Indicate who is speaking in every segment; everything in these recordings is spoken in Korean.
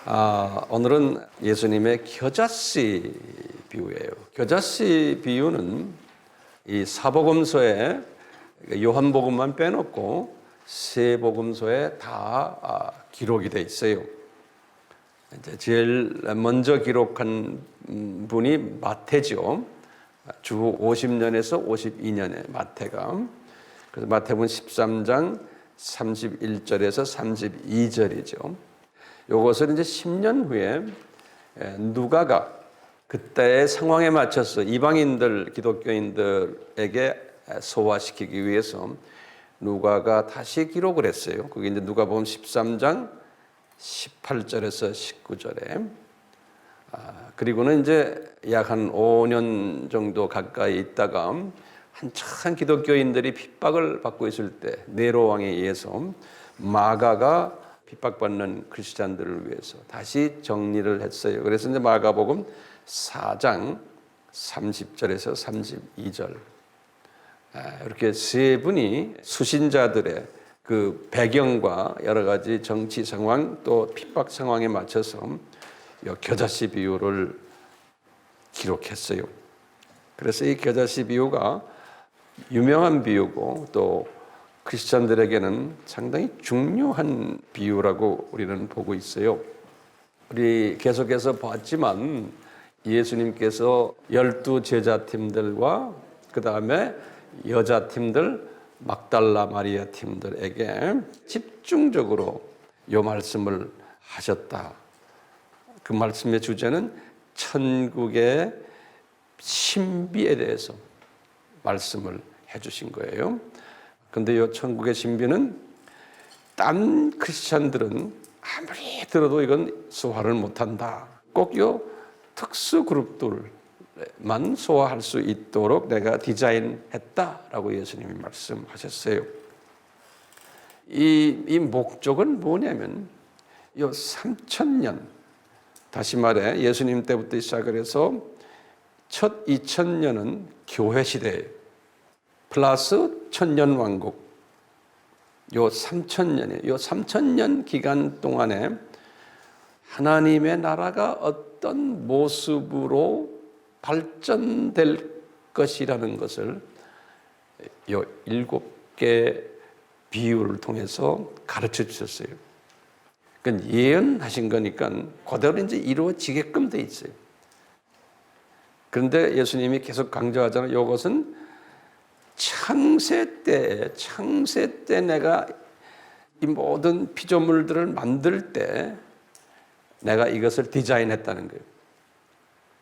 Speaker 1: 오늘은 예수님의 겨자씨 비유예요. 겨자씨 비유는 이 사복음서에 요한복음만 빼놓고 세 복음서에 다 기록이 돼 있어요. 이제 제일 먼저 기록한 분이 마태죠. 주 50년에서 52년에 마태가. 그래서 마태복음 13장 31절에서 32절이죠. 이것을 이제 10년 후에 누가가 그때의 상황에 맞춰서 이방인들, 기독교인들에게 소화시키기 위해서 누가가 다시 기록을 했어요. 그게 이제 누가복음 13장 18절에서 19절에. 그리고는 이제 약 한 5년 정도 가까이 있다가 한참 기독교인들이 핍박을 받고 있을 때 네로 왕에 의해서 마가가 핍박받는 크리스찬들을 위해서 다시 정리를 했어요. 그래서 이제 마가복음 4장 30절에서 32절 이렇게 세 분이 수신자들의 그 배경과 여러 가지 정치 상황 또 핍박 상황에 맞춰서 겨자씨 비유를 기록했어요. 그래서 이 겨자씨 비유가 유명한 비유고 또 크리스찬들에게는 상당히 중요한 비유라고 우리는 보고 있어요. 우리 계속해서 봤지만 예수님께서 12 제자팀들과 그 다음에 여자팀들 막달라 마리아 팀들에게 집중적으로 이 말씀을 하셨다. 그 말씀의 주제는 천국의 신비에 대해서 말씀을 해주신 거예요. 근데 이 천국의 신비는 딴 크리스찬들은 아무리 들어도 이건 소화를 못한다. 꼭 이 특수 그룹들만 소화할 수 있도록 내가 디자인했다라고 예수님이 말씀하셨어요. 이 목적은 뭐냐면 이 3000년, 다시 말해 예수님 때부터 시작을 해서 첫 2000년은 교회 시대예요. 플러스 천년 왕국. 요 3000년이에요. 요 3000년 기간 동안에 하나님의 나라가 어떤 모습으로 발전될 것이라는 것을 요 7개 비유를 통해서 가르쳐 주셨어요. 그러니까 예언하신 거니까 그대로 이제 이루어지게끔 돼 있어요. 그런데 예수님이 계속 강조하잖아요. 이것은 창세 때 내가 이 모든 피조물들을 만들 때 내가 이것을 디자인했다는 거예요.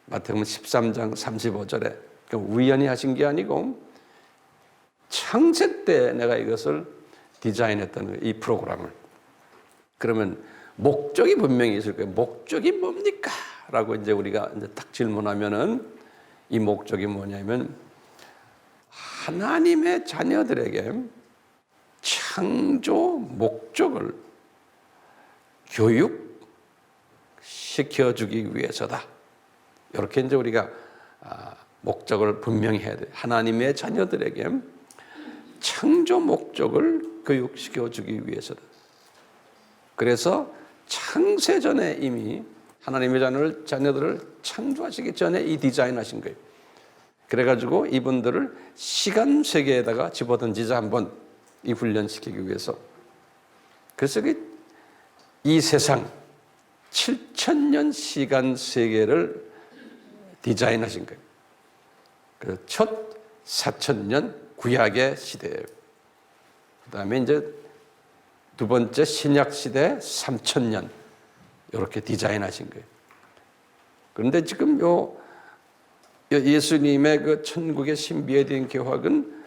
Speaker 1: 마태복음 13장 35절에 우연히 하신 게 아니고 창세 때 내가 이것을 디자인했다는 거예요. 이 프로그램을. 그러면 목적이 분명히 있을 거예요. 목적이 뭡니까? 라고 이제 우리가 이제 딱 질문하면은 이 목적이 뭐냐면 하나님의 자녀들에게 창조 목적을 교육시켜주기 위해서다. 이렇게 이제 우리가 목적을 분명히 해야 돼요. 하나님의 자녀들에게 창조 목적을 교육시켜주기 위해서다. 그래서 창세전에 이미 하나님의 자녀들을 창조하시기 전에 이 디자인하신 거예요. 그래가지고 이분들을 시간 세계에다가 집어던지자 한번 이 훈련시키기 위해서. 그래서 이 세상 7000년 시간 세계를 디자인하신 거예요. 그래서 첫 4000년 구약의 시대예요. 그 다음에 이제 두 번째 신약 시대 3000년 이렇게 디자인하신 거예요. 그런데 지금 예수님의 그 천국의 신비에 대한 개혁은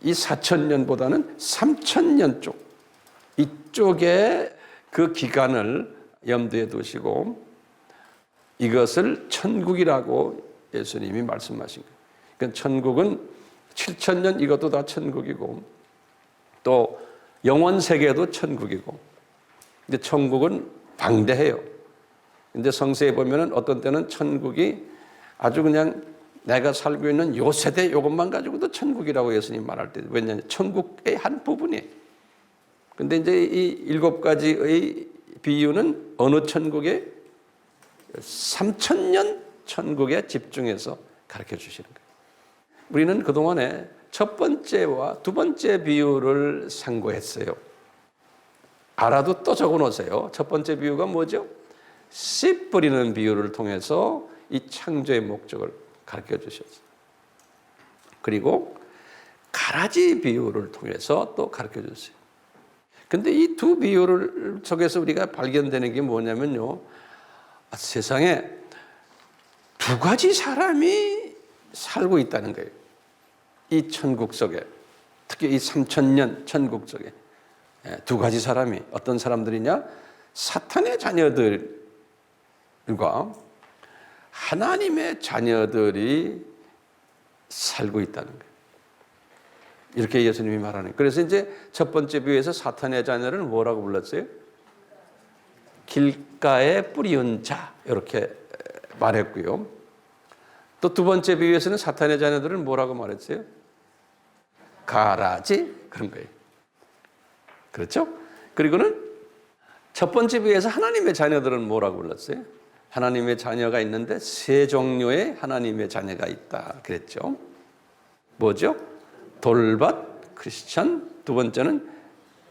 Speaker 1: 이 4000년보다는 3000년 쪽, 이쪽에 그 기간을 염두에 두시고 이것을 천국이라고 예수님이 말씀하신 거예요. 그러니까 천국은 7000년 이것도 다 천국이고 또 영원 세계도 천국이고 근데 천국은 방대해요. 근데 성서에 보면은 어떤 때는 천국이 아주 그냥 내가 살고 있는 요 세대 이것만 가지고도 천국이라고 예수님 말할 때 왜냐하면 천국의 한 부분이에요. 근데 이제 이 7가지의 비유는 어느 천국에 3,000년 천국에 집중해서 가르쳐 주시는 거예요. 우리는 그동안에 첫 번째와 두 번째 비유를 상고했어요. 알아도 또 적어 놓으세요. 첫 번째 비유가 뭐죠? 씨 뿌리는 비유를 통해서 이 창조의 목적을 가르쳐 주셨어요. 그리고 가라지 비유를 통해서 또 가르쳐 줬어요. 근데 이 두 비유를 속에서 우리가 발견되는 게 뭐냐면요. 세상에 두 가지 사람이 살고 있다는 거예요. 이 천국 속에, 특히 이 3,000년 천국 속에 두 가지 사람이 어떤 사람들이냐? 사탄의 자녀들과 하나님의 자녀들이 살고 있다는 거예요. 이렇게 예수님이 말하는 거예요. 그래서 이제 첫 번째 비유에서 사탄의 자녀를 뭐라고 불렀어요? 길가에 뿌리운 자, 이렇게 말했고요. 또 두 번째 비유에서는 사탄의 자녀들은 뭐라고 말했어요? 가라지, 그런 거예요. 그렇죠? 그리고는 첫 번째 비유에서 하나님의 자녀들은 뭐라고 불렀어요? 하나님의 자녀가 있는데 세 종류의 하나님의 자녀가 있다 그랬죠. 뭐죠? 돌밭 크리스천, 두 번째는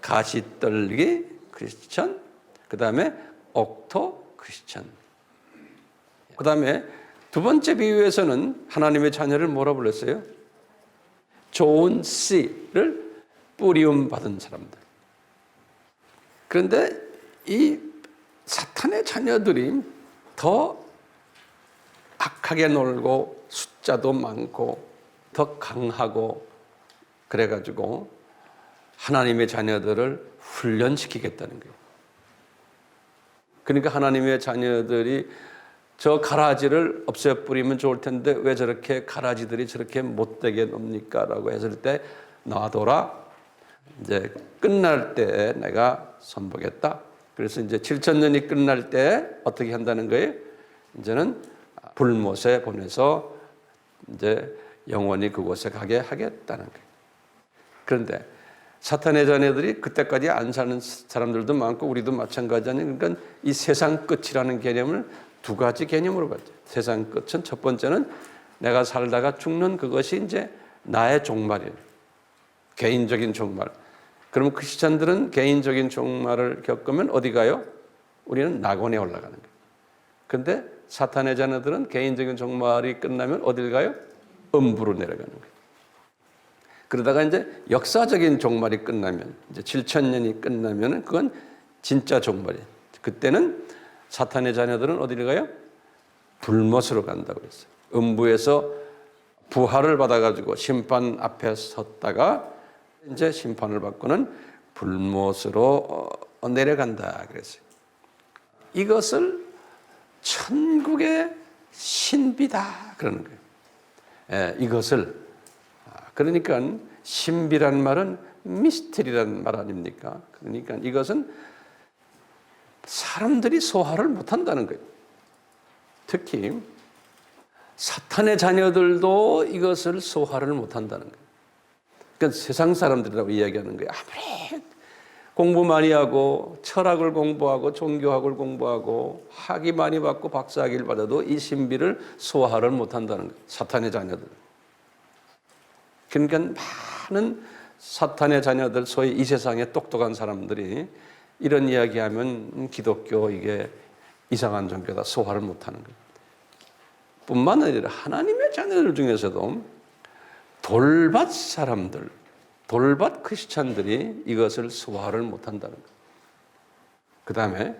Speaker 1: 가시떨기 크리스천, 그 다음에 옥토 크리스천. 그 다음에 두 번째 비유에서는 하나님의 자녀를 뭐라 불렀어요? 좋은 씨를 뿌리움 받은 사람들. 그런데 이 사탄의 자녀들이 더 악하게 놀고 숫자도 많고 더 강하고 그래가지고 하나님의 자녀들을 훈련시키겠다는 거예요. 그러니까 하나님의 자녀들이 저 가라지를 없애버리면 좋을 텐데 왜 저렇게 가라지들이 저렇게 못되게 놉니까? 라고 했을 때 놔둬라. 이제 끝날 때 내가 선보겠다. 그래서 이제 7,000년이 끝날 때 어떻게 한다는 거예요? 이제는 불못에 보내서 이제 영원히 그곳에 가게 하겠다는 거예요. 그런데 사탄의 자녀들이 그때까지 안 사는 사람들도 많고 우리도 마찬가지 아니에요. 그러니까 이 세상 끝이라는 개념을 두 가지 개념으로 봤죠. 세상 끝은 첫 번째는 내가 살다가 죽는 그것이 이제 나의 종말이에요. 개인적인 종말. 그러면 크리스찬들은 개인적인 종말을 겪으면 어디 가요? 우리는 낙원에 올라가는 거예요. 그런데 사탄의 자녀들은 개인적인 종말이 끝나면 어딜 가요? 음부로 내려가는 거예요. 그러다가 이제 역사적인 종말이 끝나면 이제 7,000년이 끝나면 그건 진짜 종말이에요. 그때는 사탄의 자녀들은 어디로 가요? 불못으로 간다고 그랬어요. 음부에서 부활을 받아가지고 심판 앞에 섰다가 이제 심판을 받고는 불못으로 내려간다 그랬어요. 이것을 천국의 신비다 그러는 거예요. 예, 이것을 그러니까 신비란 말은 미스터리란 말 아닙니까? 그러니까 이것은 사람들이 소화를 못한다는 거예요. 특히 사탄의 자녀들도 이것을 소화를 못한다는 거예요. 그러니까 세상 사람들이라고 이야기하는 거예요. 아무리 공부 많이 하고 철학을 공부하고 종교학을 공부하고 학위 많이 받고 박사학위를 받아도 이 신비를 소화를 못한다는 거예요. 사탄의 자녀들. 그러니까 많은 사탄의 자녀들, 소위 이 세상의 똑똑한 사람들이 이런 이야기하면 기독교 이게 이상한 종교다 소화를 못하는 거예요. 뿐만 아니라 하나님의 자녀들 중에서도 돌밭 사람들, 돌밭 크리스찬들이 이것을 소화를 못한다는 거예요. 그 다음에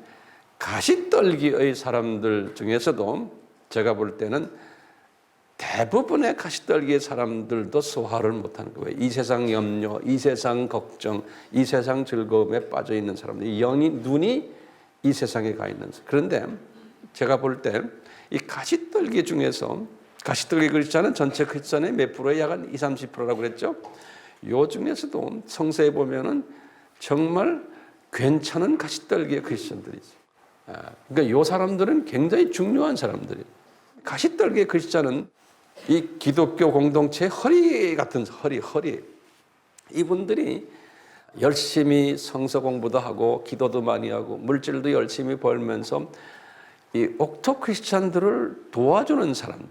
Speaker 1: 가시떨기의 사람들 중에서도 제가 볼 때는 대부분의 가시떨기의 사람들도 소화를 못하는 거예요. 이 세상 염려, 이 세상 걱정, 이 세상 즐거움에 빠져 있는 사람들, 영이 눈이 이 세상에 가 있는. 그런데 제가 볼 때 이 가시떨기 중에서 가시떨기 크리스찬은 전체 크리스찬의 몇 프로에 약 한 20-30%라고 그랬죠. 요 중에서도 성서에 보면은 정말 괜찮은 가시떨기의 크리스찬들이 있어요. 그러니까 요 사람들은 굉장히 중요한 사람들이에요. 가시떨기의 크리스찬은 이 기독교 공동체의 허리 같은 허리. 이분들이 열심히 성서 공부도 하고 기도도 많이 하고 물질도 열심히 벌면서 이 옥토 크리스찬들을 도와주는 사람들,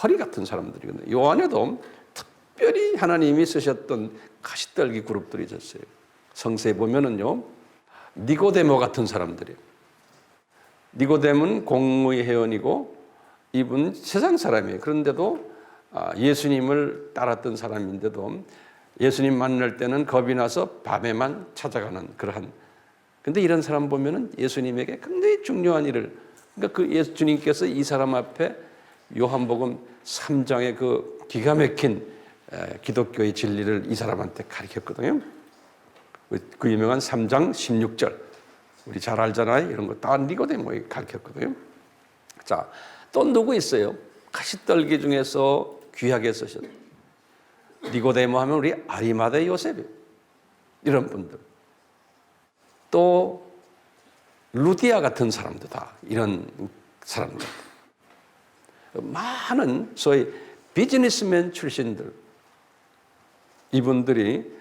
Speaker 1: 허리 같은 사람들이거든요. 요 안에도 특별히 하나님이 쓰셨던 가시떨기 그룹들이 있었어요. 성서에 보면은요, 니고데모 같은 사람들이에요. 니고데모는 공의 회원이고 이분 세상 사람이에요. 그런데도 예수님을 따랐던 사람인데도 예수님 만날 때는 겁이 나서 밤에만 찾아가는 그러한. 근데 이런 사람 보면은 예수님에게 굉장히 중요한 일을, 그러니까 그 예수님께서 이 사람 앞에 요한복음 3장의 그 기가 막힌 기독교의 진리를 이 사람한테 가르쳤거든요. 그 유명한 3장 16절. 우리 잘 알잖아요. 이런 거 다 니고데모에 가르쳤거든요. 자, 또 누구 있어요? 가시떨기 중에서 귀하게 쓰셨어요. 니고데모 하면 우리 아리마대 요셉, 이런 분들. 또 루디아 같은 사람도 다 이런 사람들. 많은 소위 비즈니스맨 출신들, 이분들이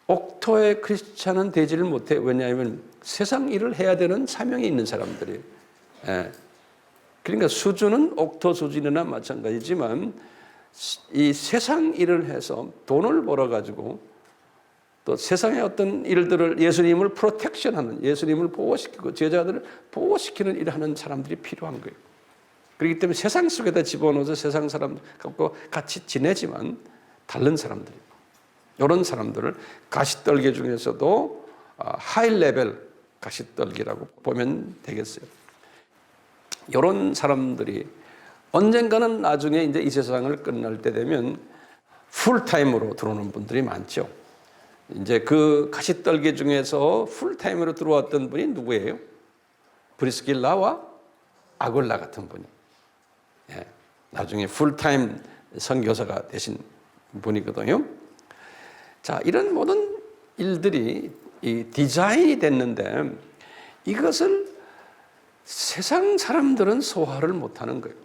Speaker 1: 옥토의 크리스찬은 되지를 못해. 왜냐하면 세상 일을 해야 되는 사명이 있는 사람들이에요. 그러니까 수준은 옥토 수준이나 마찬가지지만 이 세상 일을 해서 돈을 벌어가지고 또 세상의 어떤 일들을 예수님을 프로텍션하는, 예수님을 보호시키고 제자들을 보호시키는 일을 하는 사람들이 필요한 거예요. 그렇기 때문에 세상 속에다 집어넣어서 세상 사람들과 같이 지내지만 다른 사람들이에요. 이런 사람들을 가시떨기 중에서도 하이 레벨 가시떨기라고 보면 되겠어요. 이런 사람들이 언젠가는 나중에 이제 이 세상을 끝날 때 되면 풀타임으로 들어오는 분들이 많죠. 이제 그 가시떨기 중에서 풀타임으로 들어왔던 분이 누구예요? 브리스길라와 아굴라 같은 분이. 나중에 풀타임 선교사가 되신 분이거든요. 자, 이런 모든 일들이 이 디자인이 됐는데 이것을 세상 사람들은 소화를 못하는 거예요.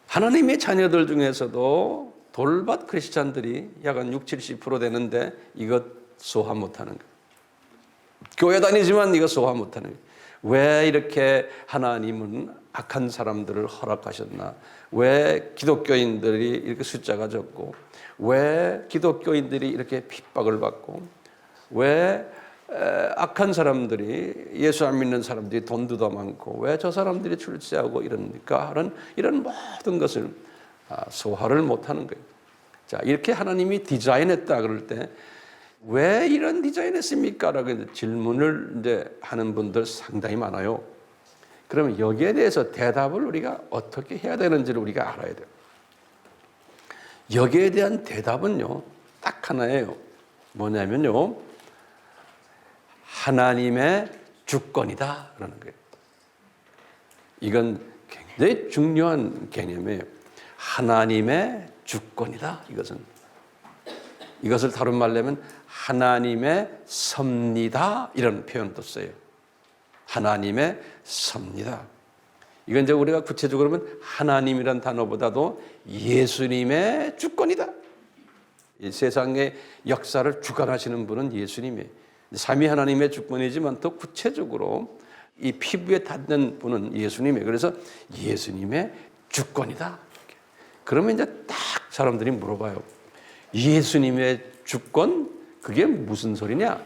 Speaker 1: 하나님의 자녀들 중에서도 돌밭 크리스찬들이 약 한 60-70% 되는데 이것 소화 못하는 거예요. 교회 다니지만 이거 소화 못하는 거예요. 왜 이렇게 하나님은 악한 사람들을 허락하셨나? 왜 기독교인들이 이렇게 숫자가 적고, 왜 기독교인들이 이렇게 핍박을 받고, 왜 악한 사람들이, 예수 안 믿는 사람들이 돈도 더 많고, 왜 저 사람들이 출세하고 이러니까 하는 이런 모든 것을 소화를 못하는 거예요. 자, 이렇게 하나님이 디자인했다 그럴 때 왜 이런 디자인했습니까? 라고 질문을 이제 하는 분들 상당히 많아요. 그러면 여기에 대해서 대답을 우리가 어떻게 해야 되는지를 우리가 알아야 돼요. 여기에 대한 대답은요, 딱 하나예요. 뭐냐면요, 하나님의 주권이다 그러는 거예요. 이건 굉장히 중요한 개념이에요. 하나님의 주권이다. 이것을 다른 말로 하면 하나님의 섭니다, 이런 표현도 써요. 하나님의 섭니다. 이건 이제 우리가 구체적으로 하면 하나님이란 단어보다도 예수님의 주권이다. 이 세상의 역사를 주관하시는 분은 예수님이에요. 삼위 하나님의 주권이지만 더 구체적으로 이 피부에 닿는 분은 예수님이에요. 그래서 예수님의 주권이다. 그러면 이제 딱 사람들이 물어봐요. 예수님의 주권? 그게 무슨 소리냐?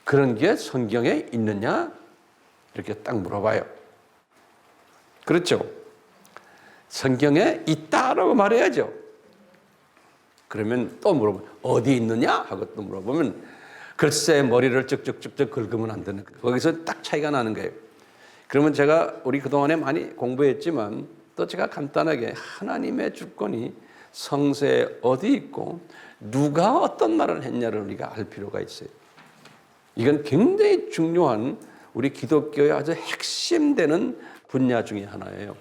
Speaker 1: 그런 게 성경에 있느냐? 이렇게 딱 물어봐요. 그렇죠? 성경에 있다라고 말해야죠. 그러면 또 물어보면 어디 있느냐? 하고 또 물어보면 글쎄 머리를 쭉쭉쭉쭉 긁으면 안 되는 거예요. 거기서 딱 차이가 나는 거예요. 그러면 제가 우리 그동안에 많이 공부했지만 또 제가 간단하게 하나님의 주권이 성서에 어디 있고 누가 어떤 말을 했냐를 우리가 알 필요가 있어요. 이건 굉장히 중요한 우리 기독교의 아주 핵심되는 분야 중에 하나예요.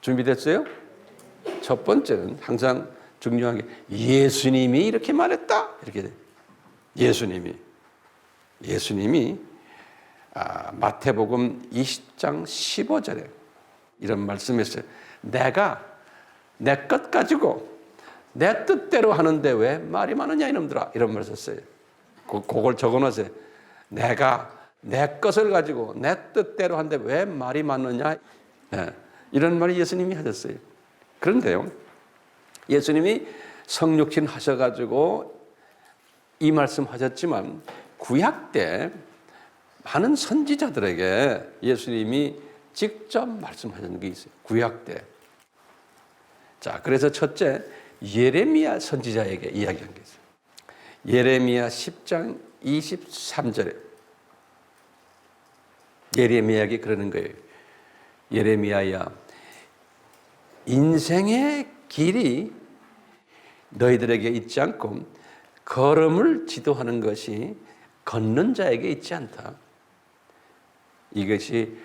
Speaker 1: 준비됐어요? 첫 번째는 항상 중요한 게 예수님이 이렇게 말했다. 이렇게 돼. 예수님이 마태복음 20장 15절에 이런 말씀했어요. 내가 내 것 가지고 내 뜻대로 하는데 왜 말이 많으냐 이놈들아. 이런 말을 썼어요. 그걸 적어놓으세요. 내가 내 것을 가지고 내 뜻대로 하는데 왜 말이 많느냐. 네. 이런 말을 예수님이 하셨어요. 그런데요, 예수님이 성육신 하셔가지고 이 말씀 하셨지만 구약 때 많은 선지자들에게 예수님이 직접 말씀하신 게 있어요. 구약 때. 자, 그래서 첫째 예레미야 선지자에게 이야기한 게 있어요. 예레미야 10장 23절에 예레미야에게 그러는 거예요. 예레미야야, 인생의 길이 너희들에게 있지 않고 걸음을 지도하는 것이 걷는 자에게 있지 않다. 이것이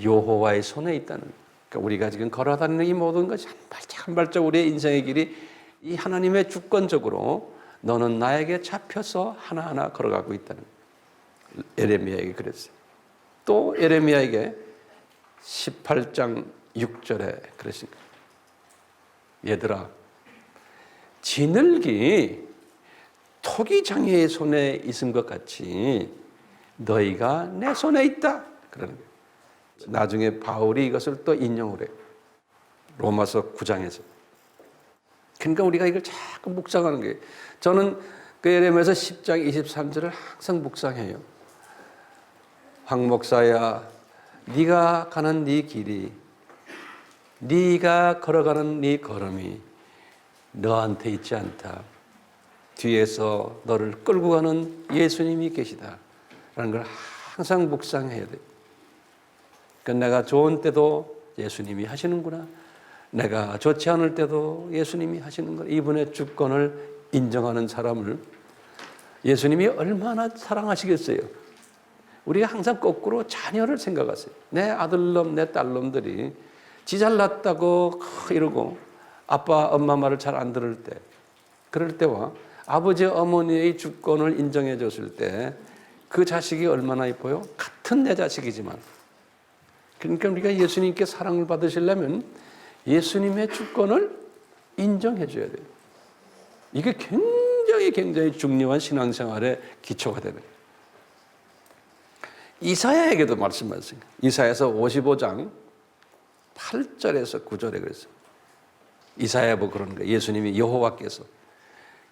Speaker 1: 여호와의 손에 있다는. 그러니까 우리가 지금 걸어다니는 이 모든 것이 한 발짝 한 발짝 우리의 인생의 길이 이 하나님의 주권적으로 너는 나에게 잡혀서 하나하나 걸어가고 있다는. 예레미야에게 그랬어요. 또 예레미야에게 18장 6절에 그러십니다. 얘들아, 지늘기 토기장애의 손에 있은 것 같이 너희가 내 손에 있다. 그러는 거예요. 나중에 바울이 이것을 또 인용을 해요. 로마서 9장에서. 그러니까 우리가 이걸 자꾸 묵상하는 거예요. 저는 그 예레미야서 10장 23절을 항상 묵상해요. 황 목사야, 네가 가는 네 길이, 네가 걸어가는 네 걸음이 너한테 있지 않다. 뒤에서 너를 끌고 가는 예수님이 계시다. 라는 걸 항상 묵상해야 돼요. 그러니까 내가 좋은 때도 예수님이 하시는구나. 내가 좋지 않을 때도 예수님이 하시는구나. 이분의 주권을 인정하는 사람을 예수님이 얼마나 사랑하시겠어요. 우리가 항상 거꾸로 자녀를 생각하세요. 내 아들놈, 내 딸놈들이 지 잘났다고 이러고 아빠, 엄마 말을 잘 안 들을 때, 그럴 때와 아버지, 어머니의 주권을 인정해 줬을 때 그 자식이 얼마나 이뻐요? 같은 내 자식이지만. 그러니까 우리가 예수님께 사랑을 받으시려면 예수님의 주권을 인정해 줘야 돼요. 이게 굉장히 중요한 신앙생활의 기초가 되는. 이사야에게도 말씀하셨습니다. 이사야서 55장 8절에서 9절에 그랬어요. 이사야 보고 그러는 거예요. 예수님이 여호와께서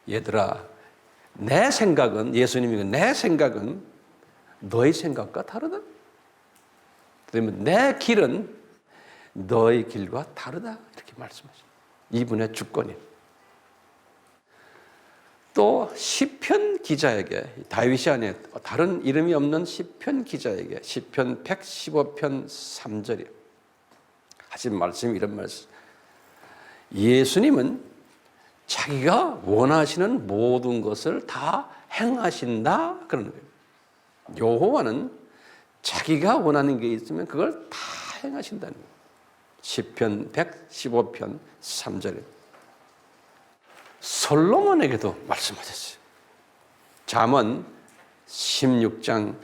Speaker 1: 얘들아, 내 생각은, 예수님이 내 생각은 너희 생각과 다르다. 그러면 내 길은 너희 길과 다르다. 이렇게 말씀하십니다. 이분의 주권이에요. 또 시편 기자에게, 다윗이 아니에요. 다른 이름이 없는 시편 기자에게 시편 115편 3절이에요. 하신 말씀이 이런 말씀. 예수님은 자기가 원하시는 모든 것을 다 행하신다. 그러는 거예요. 여호와는 자기가 원하는 게 있으면 그걸 다 행하신다는 거예요. 시편 115편 3절에 솔로몬에게도 말씀하셨어요. 잠언 16장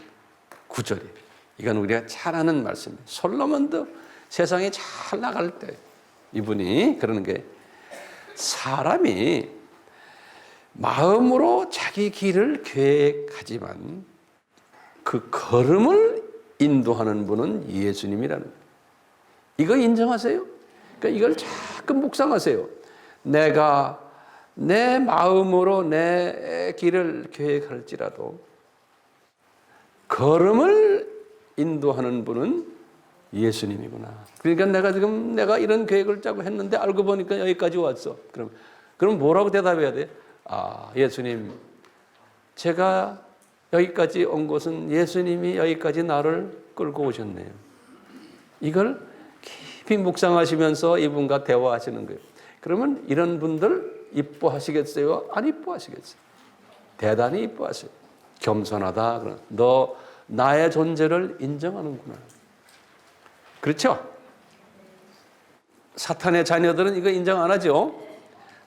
Speaker 1: 9절에 이건 우리가 잘 아는 말씀이에요. 솔로몬도 세상에 잘 나갈 때 이분이 그러는 게 사람이 마음으로 자기 길을 계획하지만 그 걸음을 인도하는 분은 예수님이라는 거예요. 이거 인정하세요? 그러니까 이걸 자꾸 묵상하세요. 내가 내 마음으로 내 길을 계획할지라도 걸음을 인도하는 분은 예수님이구나. 그러니까 내가 이런 계획을 짜고 했는데 알고 보니까 여기까지 왔어. 그럼 뭐라고 대답해야 돼? 아, 예수님, 제가 여기까지 온 것은 예수님이 여기까지 나를 끌고 오셨네요. 이걸 깊이 묵상하시면서 이분과 대화하시는 거예요. 그러면 이런 분들 이뻐하시겠어요? 안 이뻐하시겠어요? 대단히 이뻐하세요. 겸손하다. 그럼 너 나의 존재를 인정하는구나. 그렇죠? 사탄의 자녀들은 이거 인정 안 하죠?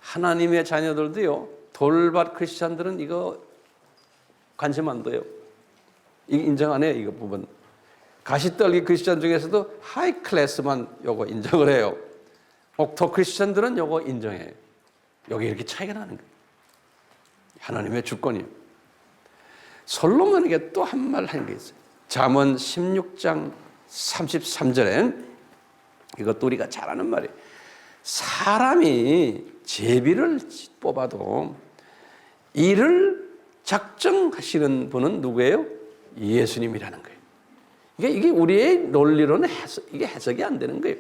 Speaker 1: 하나님의 자녀들도요, 돌밭 크리스찬들은 이거 관심 안 둬요. 이거 인정 안 해요, 이거 부분. 가시떨기 크리스찬 중에서도 하이 클래스만 요거 인정을 해요. 옥토 크리스찬들은 요거 인정해요. 여기 이렇게 차이가 나는 거예요. 하나님의 주권이요. 솔로몬에게 또 한 말 한 게 있어요. 잠언 16장 33절에 이것도 우리가 잘 아는 말이에요. 사람이 제비를 뽑아도 이를 작정하시는 분은 누구예요? 예수님이라는 거예요. 이게 우리의 논리로는 이게 해석이 안 되는 거예요.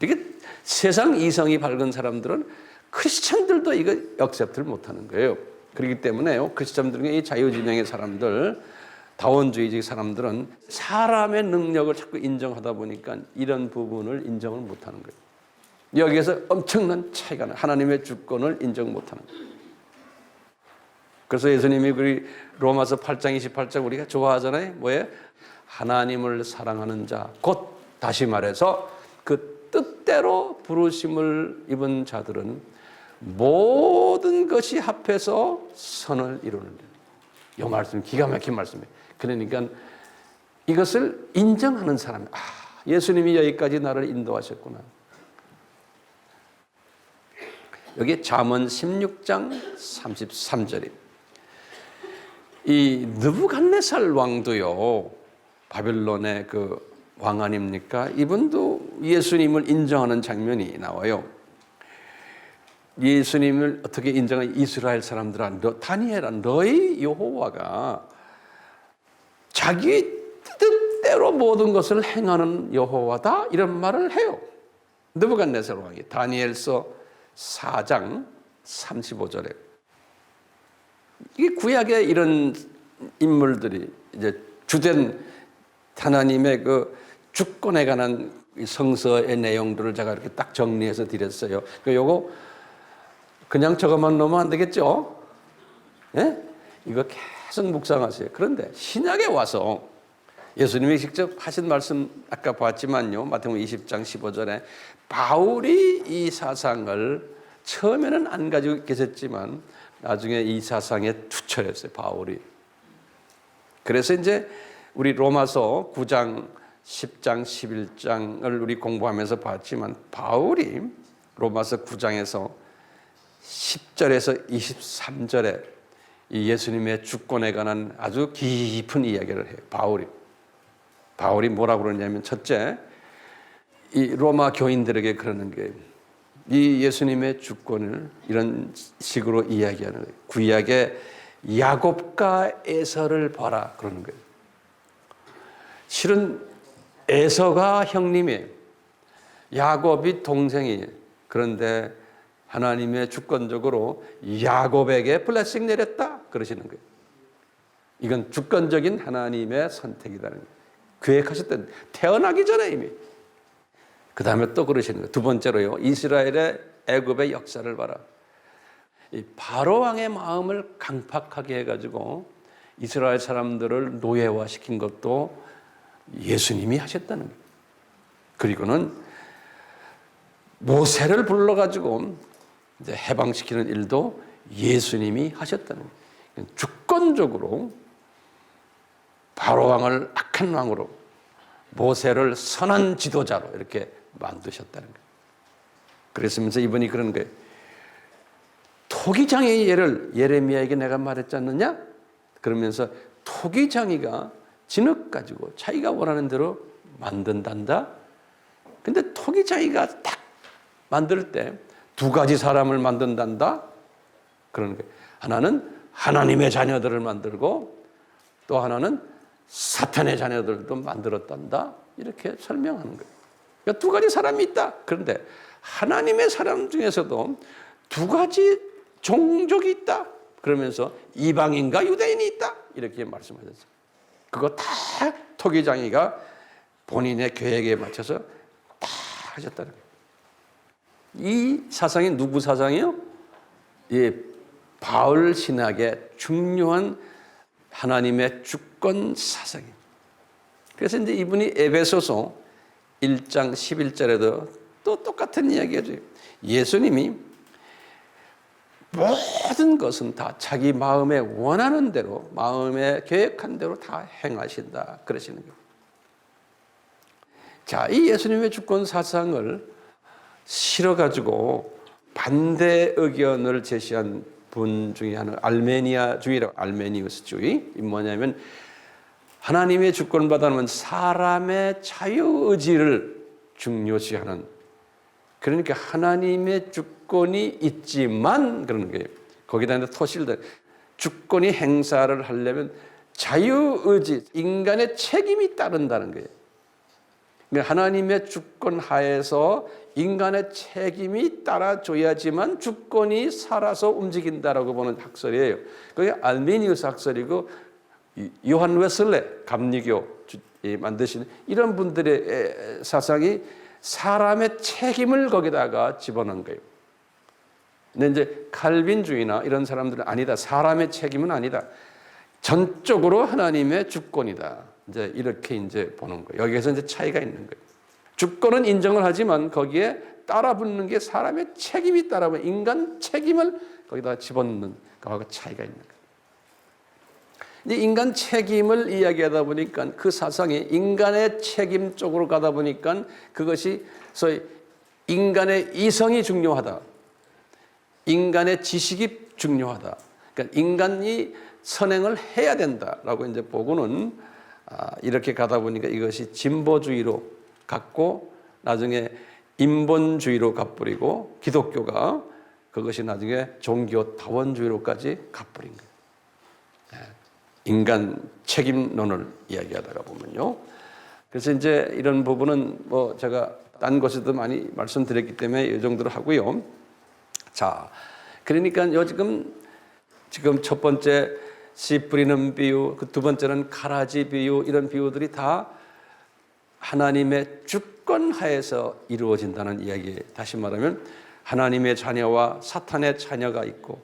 Speaker 1: 이게 세상 이성이 밝은 사람들은 크리스천들도 이거 억셉트를 못하는 거예요. 그렇기 때문에요, 크리스천들 중에 이 자유진영의 사람들, 다원주의적 사람들은 사람의 능력을 자꾸 인정하다 보니까 이런 부분을 인정을 못하는 거예요. 여기에서 엄청난 차이가 나요. 하나님의 주권을 인정 못하는 거예요. 그래서 예수님이 우리 로마서 8장 28장 우리가 좋아하잖아요. 뭐예요? 하나님을 사랑하는 자, 곧 다시 말해서 그 뜻대로 부르심을 입은 자들은 모든 것이 합해서 선을 이루는다. 이 말씀 기가 막힌 말씀이에요. 그러니까 이것을 인정하는 사람, 예수님이 여기까지 나를 인도하셨구나. 여기 잠언 16장 33절이 이 느부갓네살 왕도요, 바빌론의 그 왕 아닙니까? 이분도 예수님을 인정하는 장면이 나와요. 예수님을 어떻게 인정한 이스라엘 사람들아, 다니엘아, 너희 여호와가 자기 뜻대로 모든 것을 행하는 여호와다, 이런 말을 해요. 느부갓네살 왕이 다니엘서 4장 35절에 이게 구약의 이런 인물들이 이제 주된 하나님의 그 주권에 관한 성서의 내용들을 제가 이렇게 딱 정리해서 드렸어요. 요거 그냥 저것만 놓으면 안 되겠죠? 예? 이거 계속 묵상하세요. 그런데 신약에 와서 예수님이 직접 하신 말씀 아까 봤지만요, 마태복음 20장 15절에 바울이 이 사상을 처음에는 안 가지고 계셨지만 나중에 이 사상에 투철했어요, 바울이. 그래서 이제 우리 로마서 9장, 10장, 11장을 우리 공부하면서 봤지만 바울이 로마서 9장에서 10절에서 23절에 이 예수님의 주권에 관한 아주 깊은 이야기를 해요. 바울이 뭐라고 그러냐면, 첫째, 이 로마 교인들에게 그러는 게 이 예수님의 주권을 이런 식으로 이야기하는 거예요. 구약의 야곱과 에서를 봐라 그러는 거예요. 실은 에서가 형님이에요. 야곱이 동생이에요. 그런데 하나님의 주권적으로 야곱에게 블레싱 내렸다 그러시는 거예요. 이건 주권적인 하나님의 선택이라는 거예요. 계획하셨던, 태어나기 전에 이미. 그 다음에 또 그러시는 거예요. 두 번째로요, 이스라엘의 애굽의 역사를 봐라. 이 바로 왕의 마음을 강팍하게 해가지고 이스라엘 사람들을 노예화시킨 것도 예수님이 하셨다는 거예요. 그리고는 모세를 불러가지고 이제 해방시키는 일도 예수님이 하셨다는 거예요. 주권적으로 바로 왕을 악한 왕으로, 모세를 선한 지도자로 이렇게 만드셨다는 거예요. 그랬으면서 이분이 그런 거예요. 토기장의 예를 예레미야에게 내가 말했지 않느냐? 그러면서 토기장이가 진흙 가지고 자기가 원하는 대로 만든단다. 근데 토기장이가 딱 만들 때 두 가지 사람을 만든단다. 그러는 거예요. 하나는 하나님의 자녀들을 만들고 또 하나는 사탄의 자녀들도 만들었단다. 이렇게 설명하는 거예요. 그러니까 두 가지 사람이 있다. 그런데 하나님의 사람 중에서도 두 가지 종족이 있다. 그러면서 이방인과 유대인이 있다. 이렇게 말씀하셨어요. 그거 다 토기장이가 본인의 계획에 맞춰서 다 하셨다는 거예요. 이 사상이 누구 사상이요? 예, 바울 신학의 중요한 하나님의 주권 사상이에요. 그래서 이제 이분이 에베소서 1장 11절에도 또 똑같은 이야기 해줘요. 예수님이 모든 것은 다 자기 마음에 원하는 대로, 마음에 계획한 대로 다 행하신다. 그러시는 거예요. 자, 이 예수님의 주권 사상을 실어가지고 반대 의견을 제시한 분 중에 하나, 알메니아주의라고, 알메니우스주의. 이 뭐냐면 하나님의 주권받아는 사람의 자유의지를 중요시하는, 그러니까 하나님의 주권이 있지만 그러는 거예요. 거기다 토실들 주권이 행사를 하려면 자유의지, 인간의 책임이 따른다는 거예요. 그러니까 하나님의 주권 하에서 인간의 책임이 따라줘야지만 주권이 살아서 움직인다라고 보는 학설이에요. 그게 알메니우스 학설이고, 요한 웨슬레 감리교 만드신 이런 분들의 사상이 사람의 책임을 거기다가 집어넣은 거예요. 근데 이제 칼빈주의나 이런 사람들은 아니다. 사람의 책임은 아니다. 전적으로 하나님의 주권이다. 이제 이렇게 이제 보는 거예요. 여기에서 이제 차이가 있는 거예요. 주권은 인정을 하지만 거기에 따라붙는 게 사람의 책임이 따라붙는, 인간 책임을 거기다 집어넣는 거하고 차이가 있는 거예요. 이제 인간 책임을 이야기하다 보니까 그 사상이 인간의 책임 쪽으로 가다 보니까 그것이 소위 인간의 이성이 중요하다. 인간의 지식이 중요하다. 그러니까 인간이 선행을 해야 된다라고 이제 보고는 이렇게 가다 보니까 이것이 진보주의로 갔고 나중에 인본주의로 가버리고 기독교가 그것이 나중에 종교다원주의로까지 가버린 거예요. 인간 책임론을 이야기하다가 보면요. 그래서 이제 이런 부분은 뭐 제가 딴 곳에도 많이 말씀드렸기 때문에 이 정도로 하고요. 자, 그러니까 지금 첫 번째 씨 뿌리는 비유, 그 두 번째는 가라지 비유, 이런 비유들이 다 하나님의 주권 하에서 이루어진다는 이야기. 다시 말하면 하나님의 자녀와 사탄의 자녀가 있고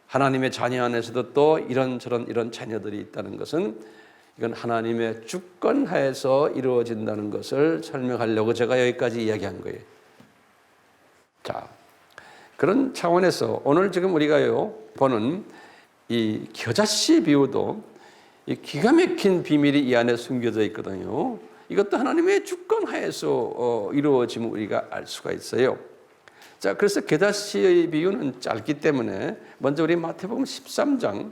Speaker 1: 하나님의 자녀 안에서도 또 이런 자녀들이 있다는 것은 이건 하나님의 주권 하에서 이루어진다는 것을 설명하려고 제가 여기까지 이야기한 거예요. 자, 그런 차원에서 오늘 지금 우리가요 보는 이 겨자씨 비유도 이 기가 막힌 비밀이 이 안에 숨겨져 있거든요. 이것도 하나님의 주권 하에서 이루어짐을 우리가 알 수가 있어요. 자, 그래서 겨자씨의 비유는 짧기 때문에 먼저 우리 마태복음 13장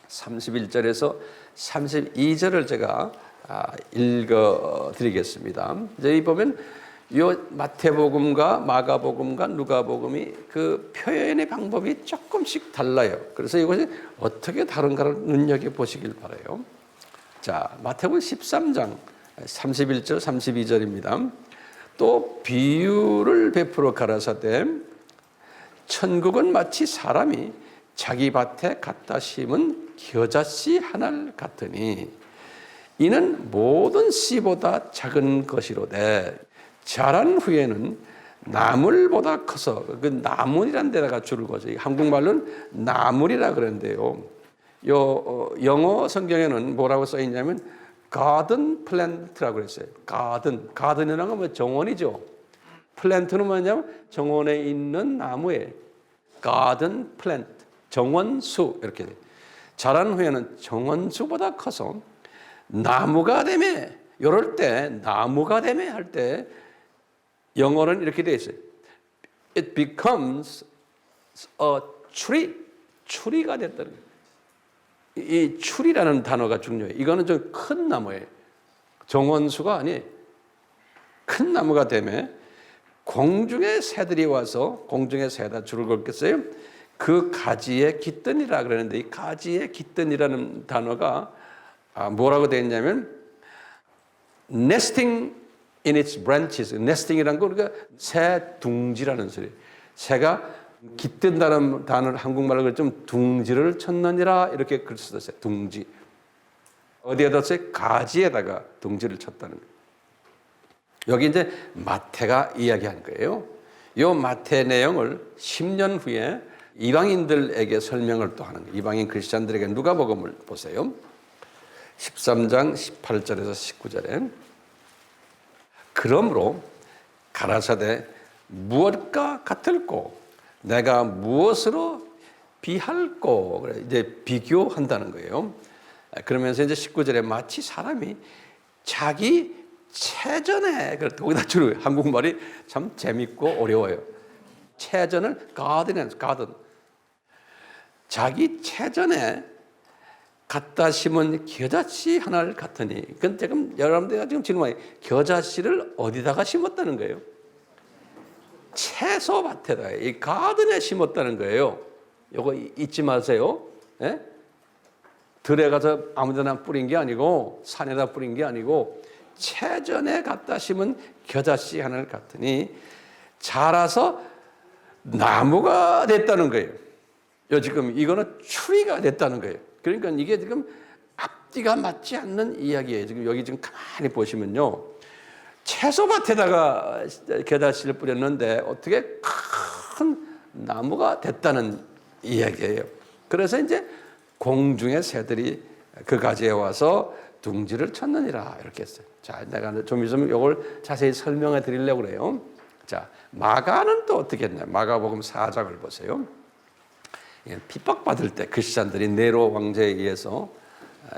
Speaker 1: 31절에서 32절을 제가 읽어 드리겠습니다. 여기 보면 요 마태복음과 마가복음과 누가복음이 그 표현의 방법이 조금씩 달라요. 그래서 이것이 어떻게 다른가를 눈여겨 보시길 바라요. 자, 마태복음 13장 31절 32절입니다. 또 비유를 베풀어 가라사대 천국은 마치 사람이 자기 밭에 갖다 심은 겨자씨 하나를 같으니 이는 모든 씨보다 작은 것이로되 자란 후에는 나물보다 커서, 그 나물이란 데다가 줄을 거죠. 한국말로는 나물이라 그러는데요. 영어 성경에는 뭐라고 써 있냐면 가든 플랜트라고 그랬어요. 가든이라는 건 뭐 정원이죠. 플랜트는 뭐냐면 정원에 있는 나무에 가든 플랜트, 정원수 이렇게 돼요. 자란 후에는 정원수보다 커서 나무가 되며, 이럴 때 나무가 되며 할 때 영어는 이렇게 돼 있어요. It becomes a tree. 추리가 됐다는 거예요. 이 추리라는 단어가 중요해요. 이거는 좀 큰 나무예요. 정원수가 아니에요. 큰 나무가 되면 공중의 새들이 와서 공중의 새에다 줄을 걷겠어요. 그 가지에 깃든이라 그러는데 이 가지에 깃든이라는 단어가 뭐라고 되어 있냐면 nesting in its branches. nesting이라는 거 우리가 새 둥지라는 소리. 새가 깃든다는 단어를 한국말로 좀 둥지를 쳤느니라 이렇게 글 썼어요. 둥지. 어디에다 썼어요? 가지에다가 둥지를 쳤다는 거예요. 여기 이제 마태가 이야기한 거예요. 이 마태 내용을 10년 후에 이방인들에게 설명을 또 하는 거예요. 이방인 크리스찬들에게 누가복음을 보세요. 13장 18절에서 19절에 그러므로 가라사대 무엇과 같을꼬 내가 무엇으로 비할꼬 이제 비교한다는 거예요. 그러면서 이제 19절에 마치 사람이 자기 체전에 거기다 주로 한국말이 참 재밌고 어려워요. 체전을 가든 자기 체전에 갖다 심은 겨자씨 하나를 같으니. 그건 지금 여러분들이 지금 질문해, 겨자씨를 어디다가 심었다는 거예요? 채소밭에다, 이 가든에 심었다는 거예요. 이거 잊지 마세요. 예? 들에 가서 아무데나 뿌린 게 아니고 산에다 뿌린 게 아니고 채전에 갖다 심은 겨자씨 하나를 같으니 자라서 나무가 됐다는 거예요. 지금 이거는 추리가 됐다는 거예요. 그러니까 이게 지금 앞뒤가 맞지 않는 이야기예요. 지금 여기 지금 가만히 보시면요, 채소밭에다가 겨자씨를 뿌렸는데 어떻게 큰 나무가 됐다는 이야기예요. 그래서 이제 공중의 새들이 그 가지에 와서 둥지를 쳤느니라 이렇게 했어요. 자, 내가 좀 있으면 이걸 자세히 설명해 드리려고 그래요. 자, 마가는 또 어떻게 했나요? 마가복음 4장을 보세요. 핍박받을 때 크리스찬들이 네로 왕제에 의해서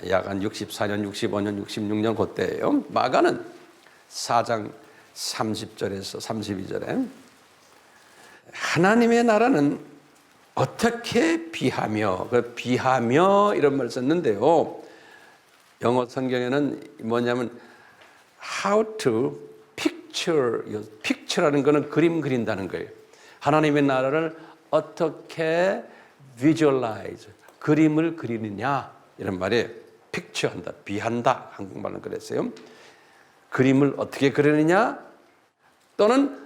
Speaker 1: 약 한 64년, 65년, 66년 그때예요. 마가는 4장 30절에서 32절에 하나님의 나라는 어떻게 비하며, 비하며 이런 말을 썼는데요. 영어 성경에는 뭐냐면 how to picture라는 거는 그림 그린다는 거예요. 하나님의 나라를 어떻게 visualize, 그림을 그리느냐 이런 말이에요. picture한다, 비한다, 한국말은 그랬어요. 그림을 어떻게 그리느냐 또는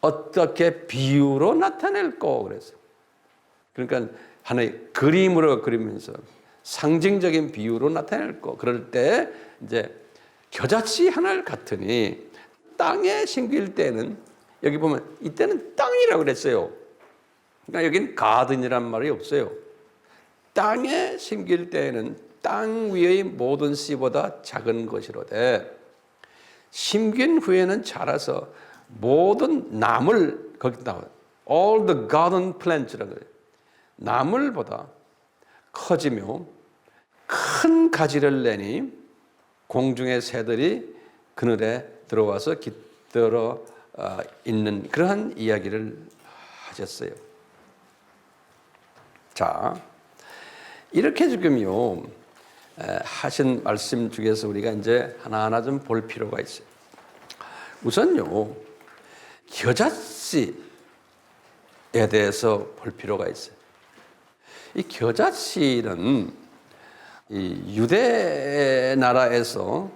Speaker 1: 어떻게 비유로 나타낼 거 그랬어요. 그러니까 하나의 그림으로 그리면서 상징적인 비유로 나타낼 거. 그럴 때 이제 겨자씨 하나를 같으니 땅에 심길 때는 여기 보면 이때는 땅이라고 그랬어요. 그러니까 여긴 가든이란 말이 없어요. 땅에 심길 때에는 땅 위의 모든 씨보다 작은 것이로되 심긴 후에는 자라서 모든 나물, 거기다 all the garden plants라고 해요. 나물보다 커지며 큰 가지를 내니 공중의 새들이 그늘에 들어와서 깃들어 있는 그러한 이야기를 하셨어요. 자, 이렇게 지금요 하신 말씀 중에서 우리가 이제 하나하나 좀 볼 필요가 있어요. 우선요, 겨자씨에 대해서 볼 필요가 있어요. 이 겨자씨는 이 유대 나라에서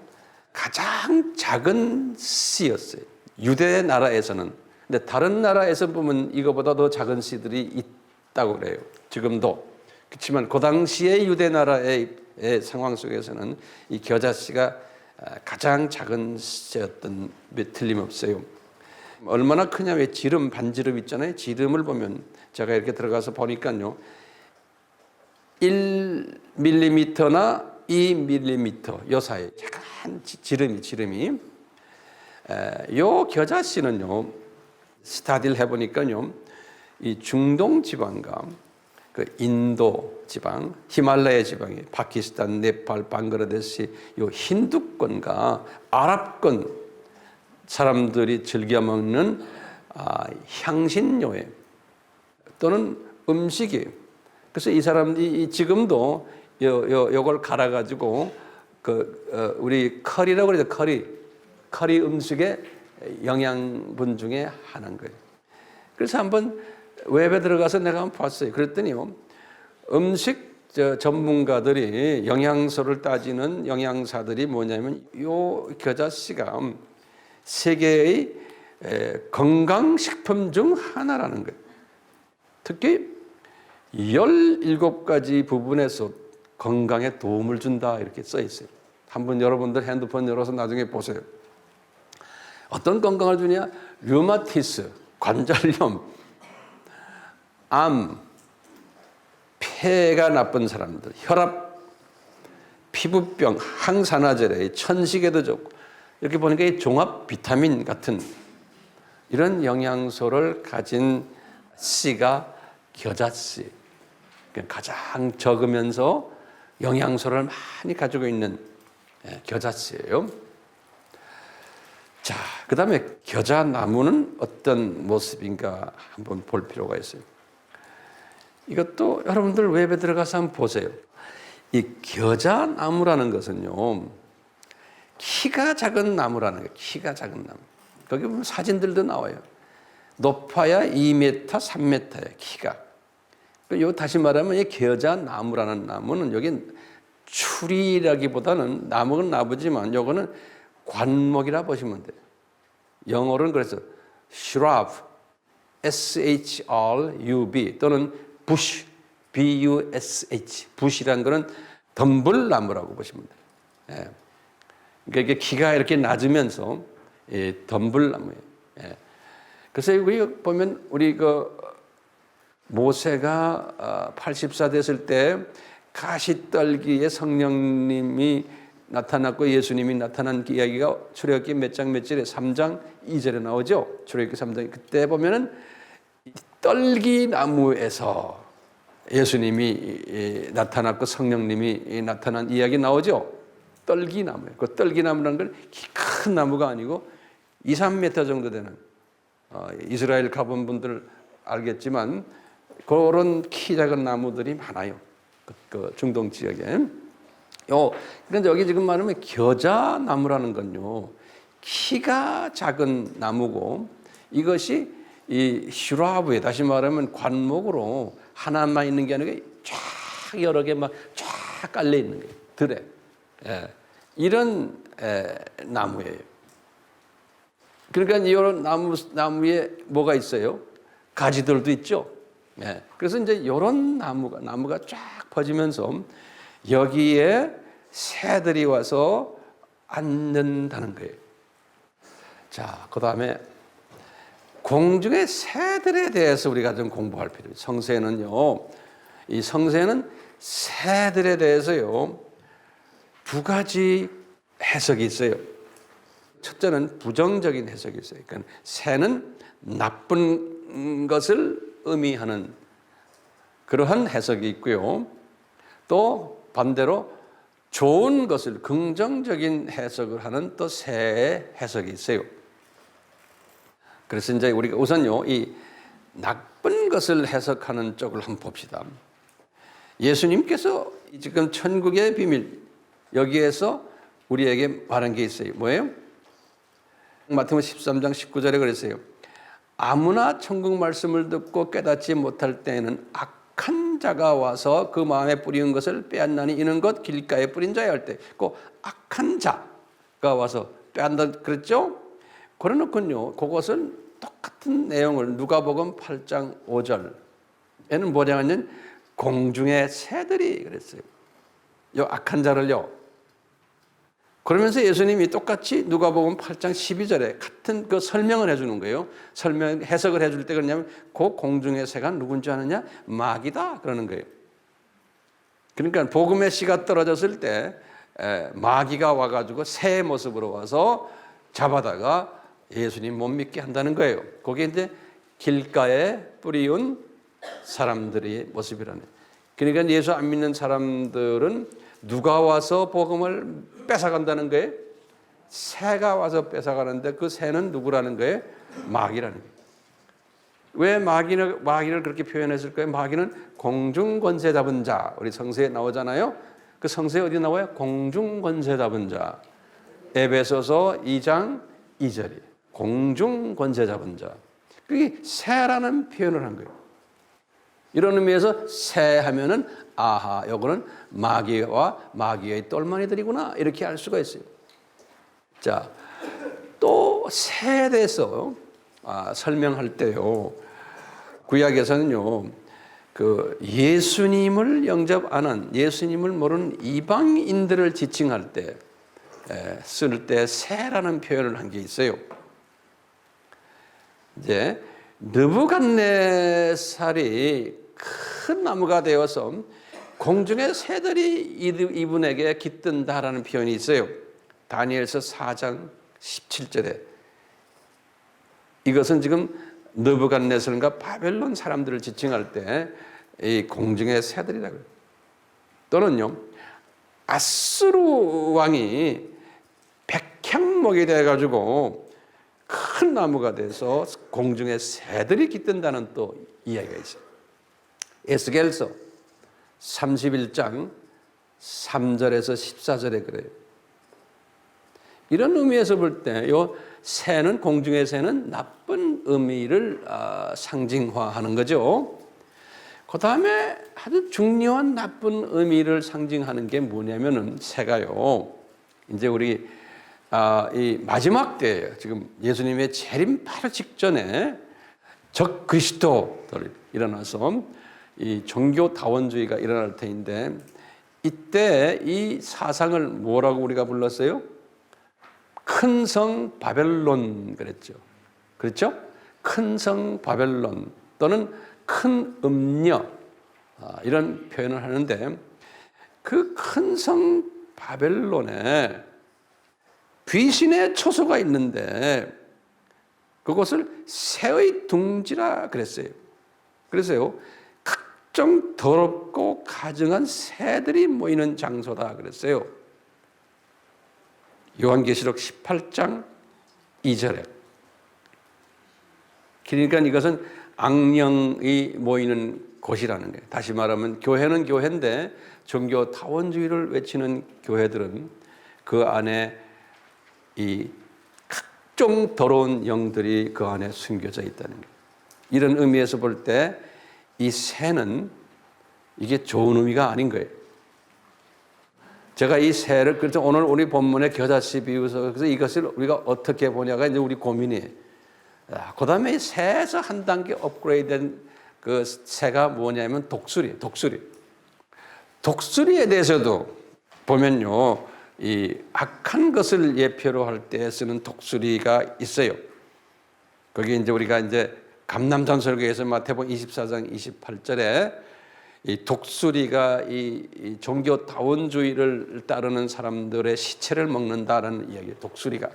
Speaker 1: 가장 작은 씨였어요. 유대 나라에서는. 근데 다른 나라에서 보면 이거보다 더 작은 씨들이 있다고 그래요. 지금도. 그렇지만 그 당시의 유대 나라의 상황 속에서는 이 겨자씨가 가장 작은 씨였던 게 틀림없어요. 얼마나 크냐, 왜 지름, 반지름 있잖아요. 지름을 보면 제가 이렇게 들어가서 보니까요, 1mm나 2mm 요 사이 약간 지름이 요 겨자씨는요, 스타디를 해보니까요, 이 중동 지방과 그 인도 지방, 히말라야 지방이 파키스탄, 네팔, 방글라데시 요 힌두권과 아랍권 사람들이 즐겨 먹는 향신료에 또는 음식이. 그래서 이 사람들이 지금도 요걸 갈아가지고 우리 커리라고 그러죠. 커리 음식의 영양분 중에 하나인 거예요. 그래서 한번 웹에 들어가서 내가 한번 봤어요. 그랬더니요, 음식 전문가들이, 영양소를 따지는 영양사들이 뭐냐면 요 겨자씨가 세계의 건강식품 중 하나라는 거예요. 특히 17가지 부분에서 건강에 도움을 준다 이렇게 써 있어요. 한번 여러분들 핸드폰 열어서 나중에 보세요. 어떤 건강을 주냐? 류마티스, 관절염, 암, 폐가 나쁜 사람들, 혈압, 피부병, 항산화제래, 천식에도 좋고, 이렇게 보니까 이 종합 비타민 같은 이런 영양소를 가진 씨가 겨자씨. 가장 적으면서 영양소를 많이 가지고 있는 겨자씨예요. 자, 그 다음에 겨자나무는 어떤 모습인가 한번 볼 필요가 있어요. 이것도 여러분들 웹에 들어가서 한번 보세요. 이 겨자나무라는 것은요, 키가 작은 나무라는 거예요. 키가 작은 나무. 거기 보면 사진들도 나와요. 높아야 2m, 3m예요, 키가. 요 다시 말하면 이 겨자나무라는 나무는 여기 추리라기보다는 나무는 나무지만 요거는 관목이라 보시면 돼요. 영어로는 그래서 shrub, S-H-R-U-B 또는 bush, B-U-S-H, bush이라는 거는 덤불나무라고 보시면 돼요. 예. 그러니까 이게 키가 이렇게 낮으면서 덤불나무예요. 예. 그래서 여기 보면 우리 모세가 80사 됐을 때 가시떨기에 성령님이 나타났고 예수님이 나타난 이야기가 출애굽기 몇 장 몇 절에 3장 2절에 나오죠. 출애굽기 3장 그때 보면은 떨기나무에서 예수님이 나타났고 성령님이 나타난 이야기 나오죠. 떨기나무예요. 그 떨기나무라는 건 키 큰 나무가 아니고 2, 3m 정도 되는 이스라엘 가본 분들 알겠지만 그런 키 작은 나무들이 많아요. 그 중동 지역에. 그런데 여기 지금 말하면 겨자나무라는 건요, 키가 작은 나무고 이것이 이 슈라브에 다시 말하면 관목으로 하나만 있는 게 아니라 쫙 여러 개 막 쫙 깔려 있는 거예요. 들에. 예. 이런 나무예요. 그러니까 이런 나무에 뭐가 있어요? 가지들도 있죠. 예. 그래서 이제 이런 나무가 쫙 퍼지면서 여기에 새들이 와서 앉는다는 거예요. 자, 그 다음에 공중의 새들에 대해서 우리가 좀 공부할 필요 있어요. 성세는요, 이 성세는 새들에 대해서요, 두 가지 해석이 있어요. 첫째는 부정적인 해석이 있어요. 그러니까 새는 나쁜 것을 의미하는 그러한 해석이 있고요. 또 반대로 좋은 것을 긍정적인 해석을 하는 또 새의 해석이 있어요. 그래서 이제 우리가 우선요, 이 나쁜 것을 해석하는 쪽을 한번 봅시다. 예수님께서 지금 천국의 비밀, 여기에서 우리에게 말한 게 있어요. 뭐예요? 마태복음 13장 19절에 그랬어요. 아무나 천국 말씀을 듣고 깨닫지 못할 때에는 악한 자가 와서 그 마음에 뿌리는 것을 빼앗나니 이는 것 길가에 뿌린 자야 할 때, 그 악한 자가 와서 빼앗는다 그랬죠? 그래놓고요, 그것은 똑같은 내용을 누가복음 8장 5절에는 뭐냐 하면 공중의 새들이 그랬어요. 요 악한 자를요. 그러면서 예수님이 똑같이 누가복음 8장 12절에 같은 그 설명을 해주는 거예요. 해석을 해줄 때 그러냐면 그 공중의 새가 누군지 아느냐? 마귀다 그러는 거예요. 그러니까 복음의 씨가 떨어졌을 때 마귀가 와가지고 새의 모습으로 와서 잡아다가 예수님 못 믿게 한다는 거예요. 그게 이제 길가에 뿌리운 사람들의 모습이라는. 그러니까 예수 안 믿는 사람들은 누가 와서 복음을 뺏어간다는 거예요? 새가 와서 뺏어가는데 그 새는 누구라는 거예요? 마귀라는 거예요. 왜 마귀를 그렇게 표현했을 거예요? 마귀는 공중 권세 잡은 자. 우리 성서에 나오잖아요. 그 성서에 어디 나와요? 공중 권세 잡은 자. 에베소서 2장 2절이 공중 권세 잡은 자. 그게 새라는 표현을 한 거예요. 이런 의미에서 새 하면은 아하, 요거는 마귀와 마귀의 똘마니들이구나 이렇게 알 수가 있어요. 자, 또 새에 대해서 설명할 때요, 구약에서는요, 그 예수님을 영접 안 한, 예수님을 모르는 이방인들을 지칭할 때 쓸 때 새라는 표현을 한 게 있어요. 이제 느부갓네살이 큰 나무가 되어서 공중의 새들이 이분에게 깃든다라는 표현이 있어요. 다니엘서 4장 17절에 이것은 지금 느부갓네살과 바벨론 사람들을 지칭할 때 이 공중의 새들이라고 해요. 또는요, 아수르 왕이 백향목이 돼가지고 큰 나무가 돼서 공중에 새들이 깃든다는 또 이야기가 있어요. 에스겔서 31장 3절에서 14절에 그래요. 이런 의미에서 볼 때 요 새는, 공중의 새는 나쁜 의미를 상징화하는 거죠. 그 다음에 아주 중요한 나쁜 의미를 상징하는 게 뭐냐면은 새가요, 이제 우리 이 마지막 때예요. 지금 예수님의 재림 바로 직전에 적 그리스도들 일어나서 이 종교 다원주의가 일어날 터인데, 이때 이 사상을 뭐라고 우리가 불렀어요? 큰 성 바벨론 그랬죠. 그렇죠? 큰 성 바벨론 또는 큰 음녀, 이런 표현을 하는데, 그 큰 성 바벨론에 귀신의 초소가 있는데 그것을 새의 둥지라 그랬어요. 그래서요, 각종 더럽고 가증한 새들이 모이는 장소다 그랬어요. 요한계시록 18장 2절에. 그러니까 이것은 악령이 모이는 곳이라는 거예요. 다시 말하면 교회는 교회인데 종교 다원주의를 외치는 교회들은 그 안에 이 각종 더러운 영들이 그 안에 숨겨져 있다는 거예요. 이런 의미에서 볼 때 이 새는 이게 좋은 의미가 아닌 거예요. 제가 이 새를, 그래서 오늘 우리 본문에 겨자씨 비유서, 그래서 이것을 우리가 어떻게 보냐가 이제 우리 고민이에요. 그 다음에 새에서 한 단계 업그레이드된 그 새가 뭐냐면 독수리. 독수리에 대해서도 보면요, 이 악한 것을 예표로 할 때 쓰는 독수리가 있어요. 거기 이제 우리가 이제 감람산설교에서 마태복음 24장 28절에 이 독수리가 이 종교 다원주의를 따르는 사람들의 시체를 먹는다라는 이야기예요. 독수리가.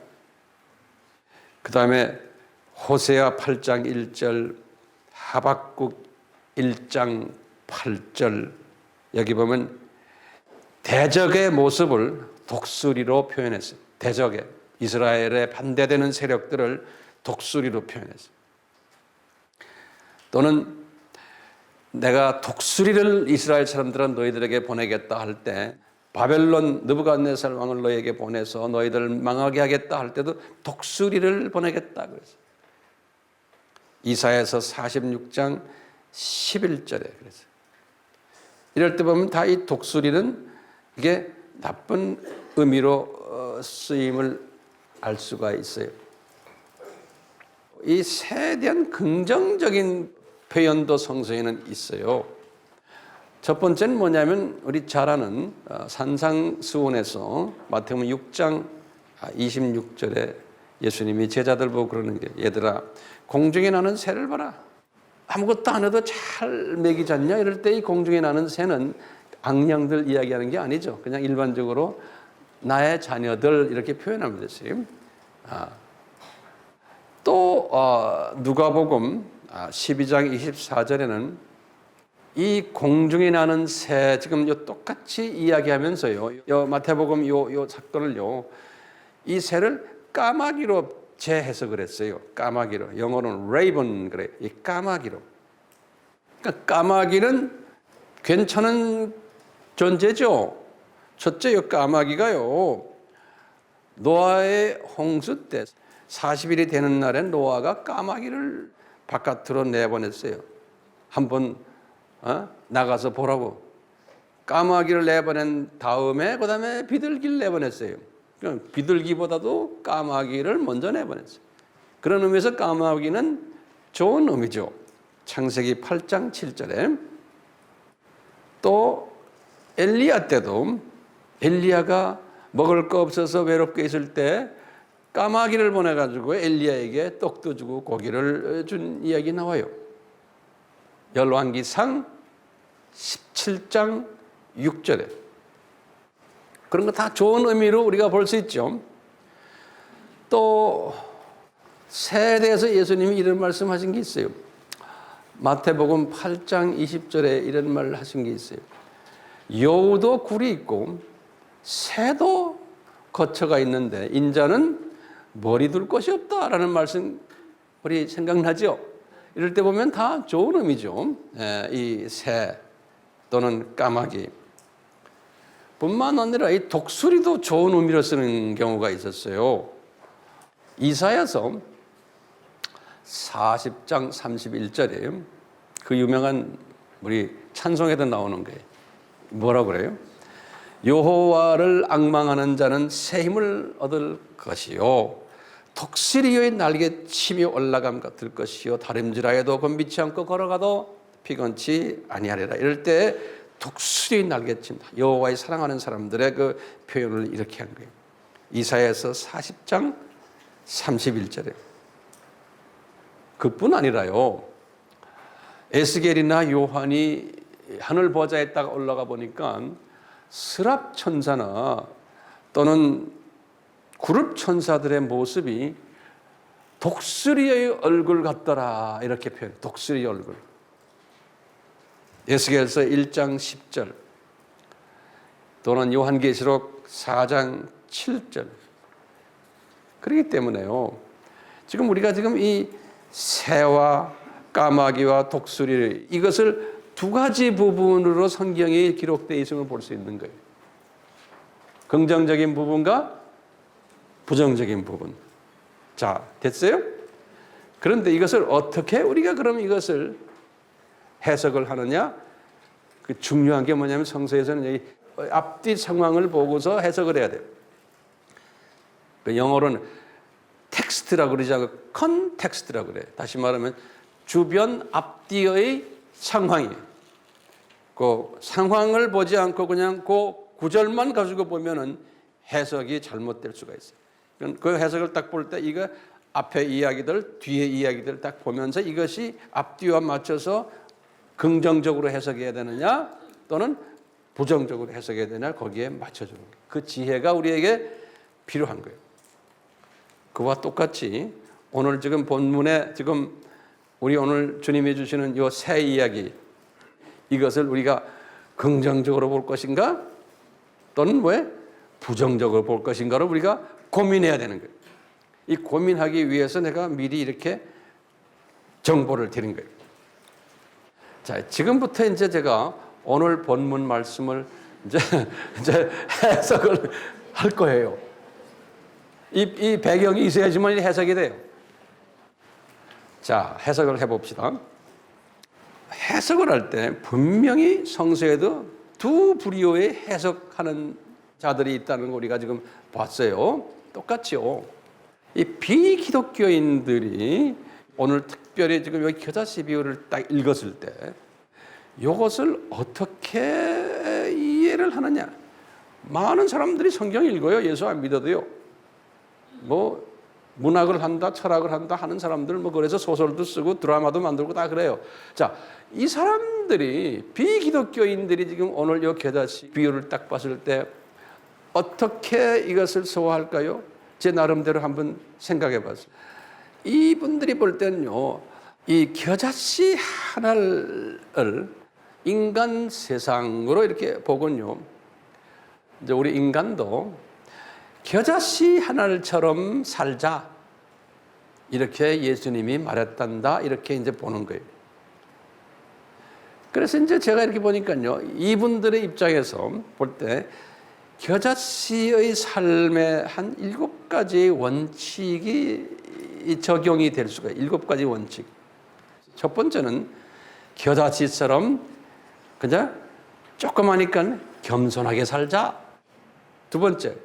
Speaker 1: 그 다음에 호세아 8장 1절, 하박국 1장 8절, 여기 보면 대적의 모습을 독수리로 표현했어요. 대적의, 이스라엘에 반대되는 세력들을 독수리로 표현했어요. 또는 내가 독수리를 이스라엘 사람들은 너희들에게 보내겠다 할 때, 바벨론 느부갓네살 왕을 너희에게 보내서 너희들을 망하게 하겠다 할 때도 독수리를 보내겠다 그랬어요. 이사야서 46장 11절에 그랬어요. 이럴 때 보면 다 이 독수리는 이게 나쁜 의미로 쓰임을 알 수가 있어요. 이 새에 대한 긍정적인 표현도 성서에는 있어요. 첫 번째는 뭐냐면 우리 잘 아는 산상수훈에서 마태복음 6장 26절에 예수님이 제자들 보고 그러는 게, 얘들아 공중에 나는 새를 봐라. 아무것도 안 해도 잘 먹이지 않냐? 이럴 때 이 공중에 나는 새는 악령들 이야기하는 게 아니죠. 그냥 일반적으로 나의 자녀들 이렇게 표현하면 됐어요. 또 누가복음 12장 24절에는 이 공중에 나는 새, 지금 요 똑같이 이야기하면서요, 요 마태복음 요 사건을요, 이 새를 까마귀로 재해석을 했어요. 까마귀로. 영어로는 raven 그래. 이 까마귀로. 그러니까 까마귀는 괜찮은 존재죠. 첫째, 요 까마귀가요, 노아의 홍수 때 40일이 되는 날에 노아가 까마귀를 바깥으로 내보냈어요. 한번 나가서 보라고. 까마귀를 내보낸 다음에 그 다음에 비둘기를 내보냈어요. 비둘기보다도 까마귀를 먼저 내보냈어요. 그런 의미에서 까마귀는 좋은 의미죠. 창세기 8장 7절에. 또 엘리야 때도 엘리야가 먹을 거 없어서 외롭게 있을 때 까마귀를 보내가지고 엘리야에게 떡도 주고 고기를 준 이야기 나와요. 열왕기상 17장 6절에. 그런 거 다 좋은 의미로 우리가 볼 수 있죠. 또 새에 대해서 예수님이 이런 말씀하신 게 있어요. 마태복음 8장 20절에 이런 말을 하신 게 있어요. 여우도 굴이 있고 새도 거처가 있는데 인자는 머리 둘 곳이 없다라는 말씀 우리 생각나죠? 이럴 때 보면 다 좋은 의미죠. 이 새 또는 까마귀 뿐만 아니라 이 독수리도 좋은 의미로 쓰는 경우가 있었어요. 이사야서 40장 31절에 그 유명한 우리 찬송에도 나오는 거예요. 뭐라고 그래요? 여호와를 앙망하는 자는 새 힘을 얻을 것이요 독수리의 날개침이 올라감 같을 것이요 다림질하여도 곤비치 않고 걸어가도 피곤치 아니하리라. 이럴 때 독수리의 날개침, 여호와의 사랑하는 사람들의 그 표현을 이렇게 한 거예요. 이사야서 40장 31절에. 그뿐 아니라요. 에스겔이나 요한이 하늘 보좌에 딱 올라가 보니까 스랍 천사나 또는 그룹 천사들의 모습이 독수리의 얼굴 같더라 이렇게 표현. 독수리의 얼굴. 에스겔서 1장 10절 또는 요한계시록 4장 7절. 그렇기 때문에요. 지금 우리가 지금 이 새와 까마귀와 독수리 이것을 두 가지 부분으로 성경에 기록되어 있음을 볼 수 있는 거예요. 긍정적인 부분과 부정적인 부분. 자, 됐어요? 그런데 이것을 어떻게 우리가 그럼 이것을 해석을 하느냐? 그 중요한 게 뭐냐면 성서에서는 여기 앞뒤 상황을 보고서 해석을 해야 돼요. 그 영어로는 텍스트라고 그러지 않고 컨텍스트라고 그래요. 다시 말하면 주변 앞뒤의 상황이에요. 그 상황을 보지 않고 그냥 그 구절만 가지고 보면은 해석이 잘못될 수가 있어요. 그 해석을 딱 볼 때 이거 앞에 이야기들, 뒤에 이야기들 딱 보면서 이것이 앞뒤와 맞춰서 긍정적으로 해석해야 되느냐 또는 부정적으로 해석해야 되느냐 거기에 맞춰주는 거예요. 그 지혜가 우리에게 필요한 거예요. 그와 똑같이 오늘 지금 본문에 지금 우리 오늘 주님이 주시는 이 새 이야기 이것을 우리가 긍정적으로 볼 것인가 또는 왜 부정적으로 볼 것인가를 우리가 고민해야 되는 거예요. 이 고민하기 위해서 내가 미리 이렇게 정보를 드린 거예요. 자, 지금부터 이제 제가 오늘 본문 말씀을 이제 해석을 할 거예요. 이 배경이 있어야지만 해석이 돼요. 자, 해석을 해봅시다. 해석을 할 때 분명히 성서에도 두 부류의 해석하는 자들이 있다는 거 우리가 지금 봤어요. 똑같죠. 이 비기독교인들이 오늘 특별히 지금 여기 겨자씨 비유를 딱 읽었을 때 이것을 어떻게 이해를 하느냐. 많은 사람들이 성경 읽어요. 예수 안 믿어도요. 뭐 문학을 한다, 철학을 한다 하는 사람들 뭐 그래서 소설도 쓰고 드라마도 만들고 다 그래요. 자, 이 사람들이 비기독교인들이 지금 오늘 이 겨자씨 비유를 딱 봤을 때 어떻게 이것을 소화할까요? 제 나름대로 한번 생각해 봤어요. 이분들이 볼 때는요, 이 겨자씨 하나를 인간 세상으로 이렇게 보군요. 이제 우리 인간도 겨자씨 하나처럼 살자. 이렇게 예수님이 말했단다. 이렇게 이제 보는 거예요. 그래서 이제 제가 이렇게 보니까요, 이분들의 입장에서 볼 때 겨자씨의 삶에 한 7가지의 원칙이 적용이 될 수가 있어요. 7가지 원칙. 첫 번째는 겨자씨처럼 그냥 조그마니까 겸손하게 살자. 두 번째,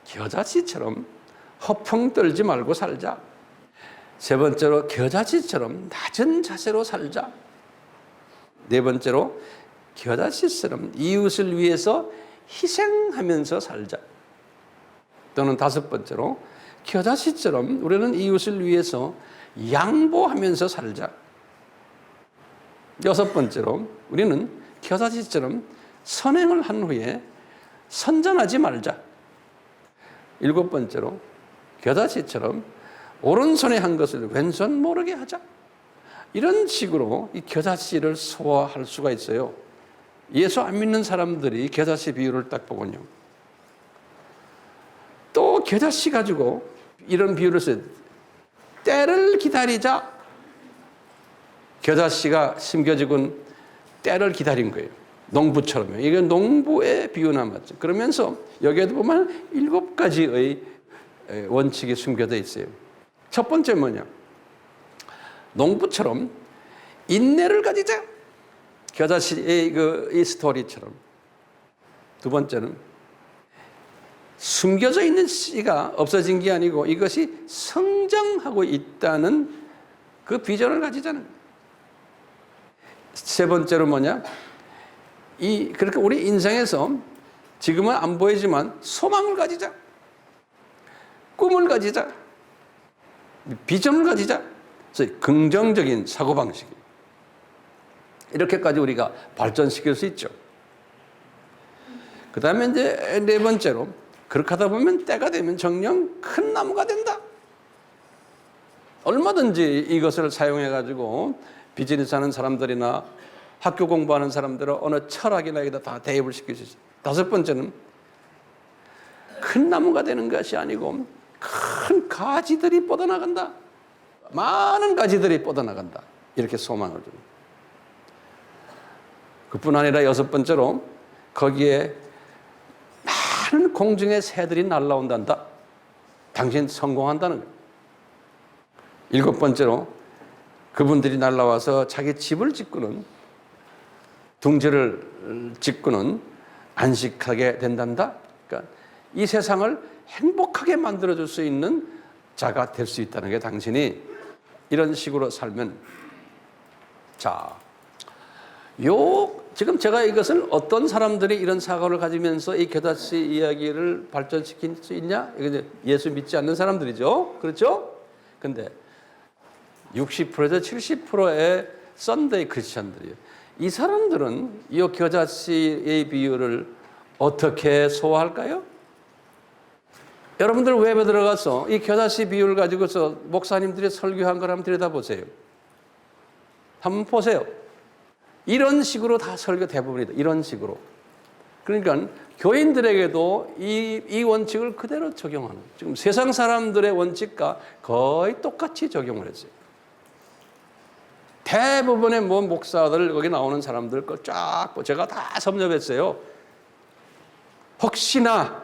Speaker 1: 겨자씨처럼 허풍 떨지 말고 살자. 세 번째로 겨자씨처럼 낮은 자세로 살자. 네 번째로 겨자씨처럼 이웃을 위해서 희생하면서 살자. 또는 다섯 번째로 겨자씨처럼 우리는 이웃을 위해서 양보하면서 살자. 여섯 번째로 우리는 겨자씨처럼 선행을 한 후에 선전하지 말자. 일곱 번째로 겨자씨처럼 오른손에 한 것을 왼손 모르게 하자. 이런 식으로 이 겨자씨를 소화할 수가 있어요. 예수 안 믿는 사람들이 겨자씨 비유를 딱 보군요. 또 겨자씨 가지고 이런 비유를 써요. 때를 기다리자. 겨자씨가 심겨지곤 때를 기다린 거예요. 농부처럼요. 이게 농부의 비유나 맞죠. 그러면서 여기에도 보면 7가지의 원칙이 숨겨져 있어요. 첫 번째 뭐냐? 농부처럼 인내를 가지자. 겨자씨의 이 스토리처럼. 두 번째는 숨겨져 있는 씨가 없어진 게 아니고 이것이 성장하고 있다는 그 비전을 가지자는 거예요. 세 번째로 뭐냐? 그렇게 우리 인생에서 지금은 안 보이지만 소망을 가지자. 꿈을 가지자. 비전을 가지자. 그래서 긍정적인 사고방식이. 이렇게까지 우리가 발전시킬 수 있죠. 그 다음에 이제 네 번째로, 그렇게 하다 보면 때가 되면 정녕 큰 나무가 된다. 얼마든지 이것을 사용해가지고 비즈니스 하는 사람들이나 학교 공부하는 사람들은 어느 철학이나 여기다 다 대입을 시킬 수 있어요. 다섯 번째는 큰 나무가 되는 것이 아니고 큰 가지들이 뻗어나간다. 많은 가지들이 뻗어나간다. 이렇게 소망을 줍니다. 그뿐 아니라 여섯 번째로 거기에 많은 공중의 새들이 날아온단다. 당신 성공한다는 거예요. 일곱 번째로 그분들이 날아와서 자기 집을 짓고는 둥지를 짓고는 안식하게 된단다. 그러니까 이 세상을 행복하게 만들어줄 수 있는 자가 될 수 있다는 게 당신이 이런 식으로 살면 자, 지금 제가 이것을 어떤 사람들이 이런 사고를 가지면서 이 겨자씨 이야기를 발전시킬 수 있냐? 이거 예수 믿지 않는 사람들이죠. 그렇죠? 근데 60%에서 70%의 썬데이 크리스천들이에요. 이 사람들은 이 겨자씨의 비유를 어떻게 소화할까요? 여러분들 웹에 들어가서 이 겨자씨 비유를 가지고서 목사님들이 설교한 걸 한번 들여다보세요. 한번 보세요. 이런 식으로 다 설교 대부분이다. 이런 식으로. 그러니까 교인들에게도 이 원칙을 그대로 적용하는, 지금 세상 사람들의 원칙과 거의 똑같이 적용을 했어요. 대부분의 목사들, 거기 나오는 사람들 걸 쫙 제가 다 섭렵했어요. 혹시나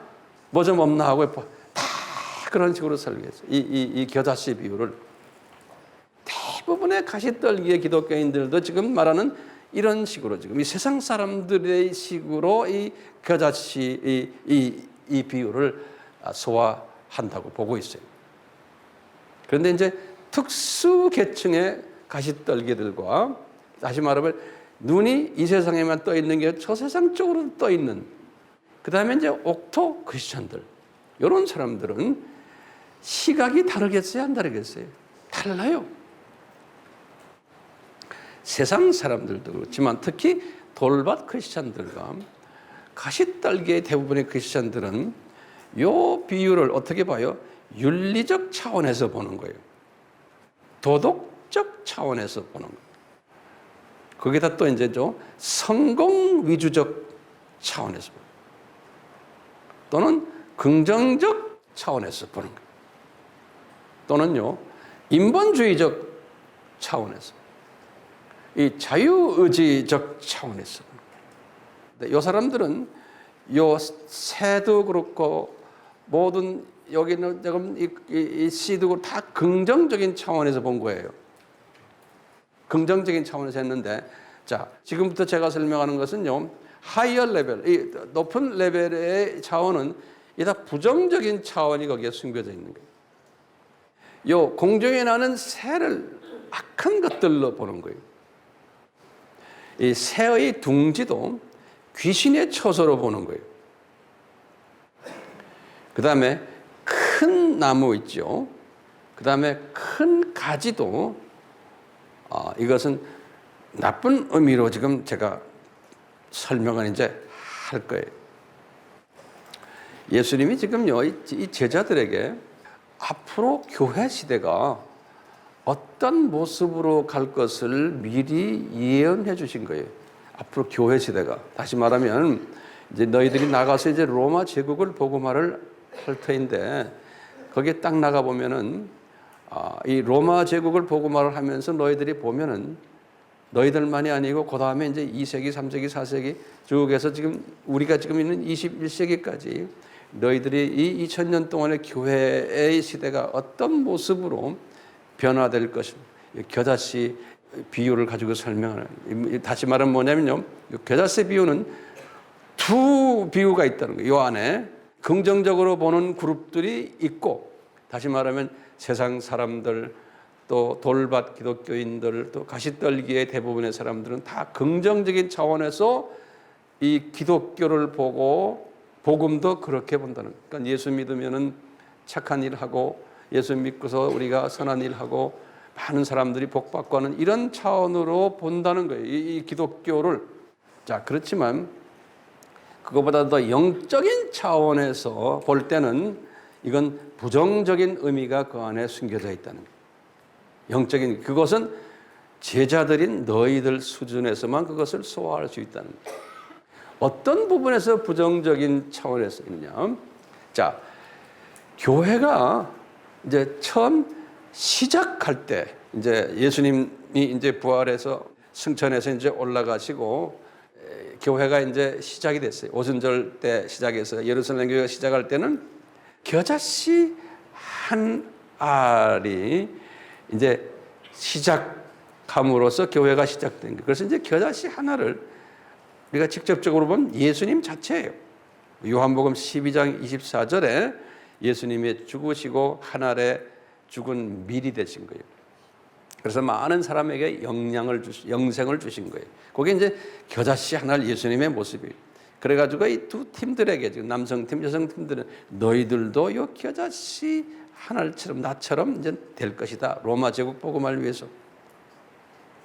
Speaker 1: 뭐 좀 없나 하고 다 그런 식으로 설교했어요. 이 겨자씨 비유를. 대부분의 가시떨기의 기독교인들도 지금 말하는 이런 식으로 지금 이 세상 사람들의 식으로 이 겨자씨 이 비유를 소화한다고 보고 있어요. 그런데 이제 특수 계층의 가시떨기들과, 다시 말하면 눈이 이 세상에만 떠 있는 게 저 세상 쪽으로 떠 있는, 그 다음에 이제 옥토 크리스천들, 이런 사람들은 시각이 다르겠어요, 안 다르겠어요? 달라요. 세상 사람들도 그렇지만 특히 돌밭 크리스천들과 가시떨기의 대부분의 크리스천들은 이 비유를 어떻게 봐요? 윤리적 차원에서 보는 거예요. 도덕적 차원에서 보는 거예요. 거기다 또 이제 좀 성공 위주적 차원에서 보는 거예요. 또는 긍정적 차원에서 보는 거예요. 또는요, 인본주의적 차원에서, 이 자유의지적 차원에서. 이 사람들은 요 새도 그렇고 모든 여기는 지금 이 씨도 다 긍정적인 차원에서 본 거예요. 긍정적인 차원에서 했는데, 자, 지금부터 제가 설명하는 것은요, 하이어 레벨, 이 높은 레벨의 차원은 이 다 부정적인 차원이 거기에 숨겨져 있는 거예요. 요 공중에 나는 새를 악한 것들로 보는 거예요. 이 새의 둥지도 귀신의 처소로 보는 거예요. 그 다음에 큰 나무 있죠. 그 다음에 큰 가지도 이것은 나쁜 의미로 지금 제가 설명을 이제 할 거예요. 예수님이 지금요, 이 제자들에게 앞으로 교회 시대가 어떤 모습으로 갈 것을 미리 예언해 주신 거예요. 앞으로 교회 시대가. 다시 말하면 이제 너희들이 나가서 이제 로마 제국을 복음화를 할 터인데, 거기에 딱 나가 보면은 이 로마 제국을 복음화를 하면서 너희들이 보면은 너희들만이 아니고 그 다음에 이제 2세기, 3세기, 4세기 쭉해서 지금 우리가 지금 있는 21세기까지 너희들이 이 2000년 동안의 교회의 시대가 어떤 모습으로 변화될 것인가. 겨자씨 비유를 가지고 설명하는, 다시 말하면 뭐냐면요, 겨자씨 비유는 두 비유가 있다는 거예요. 이 안에 긍정적으로 보는 그룹들이 있고, 다시 말하면 세상 사람들, 또 돌밭 기독교인들, 또 가시떨기의 대부분의 사람들은 다 긍정적인 차원에서 이 기독교를 보고 복음도 그렇게 본다는 거예요. 그러니까 예수 믿으면은 착한 일 하고, 예수 믿고서 우리가 선한 일 하고 많은 사람들이 복받고 하는 이런 차원으로 본다는 거예요. 이 기독교를. 자, 그렇지만 그것보다 더 영적인 차원에서 볼 때는 이건 부정적인 의미가 그 안에 숨겨져 있다는 거예요. 영적인, 그것은 제자들인 너희들 수준에서만 그것을 소화할 수 있다는 거예요. 어떤 부분에서 부정적인 차원에서 있냐? 자, 교회가 이제 처음 시작할 때, 이제 예수님이 이제 부활해서 승천해서 이제 올라가시고 교회가 이제 시작이 됐어요. 오순절 때 시작해서 예루살렘 교회가 시작할 때는 겨자씨 한 알이 이제 시작함으로써 교회가 시작된 거예요. 그래서 이제 겨자씨 하나를 우리가 직접적으로 보면 예수님 자체예요. 요한복음 12장 24절에 예수님이 죽으시고 한 알의 죽은 밀이 되신 거예요. 그래서 많은 사람에게 영생을 주신 거예요. 그게 이제 겨자씨 하나 예수님의 모습이에요. 그래가지고 이 두 팀들에게, 지금 남성팀, 여성팀들은 너희들도 요 겨자씨 하나처럼 나처럼 이제 될 것이다. 로마 제국 복음화를 위해서.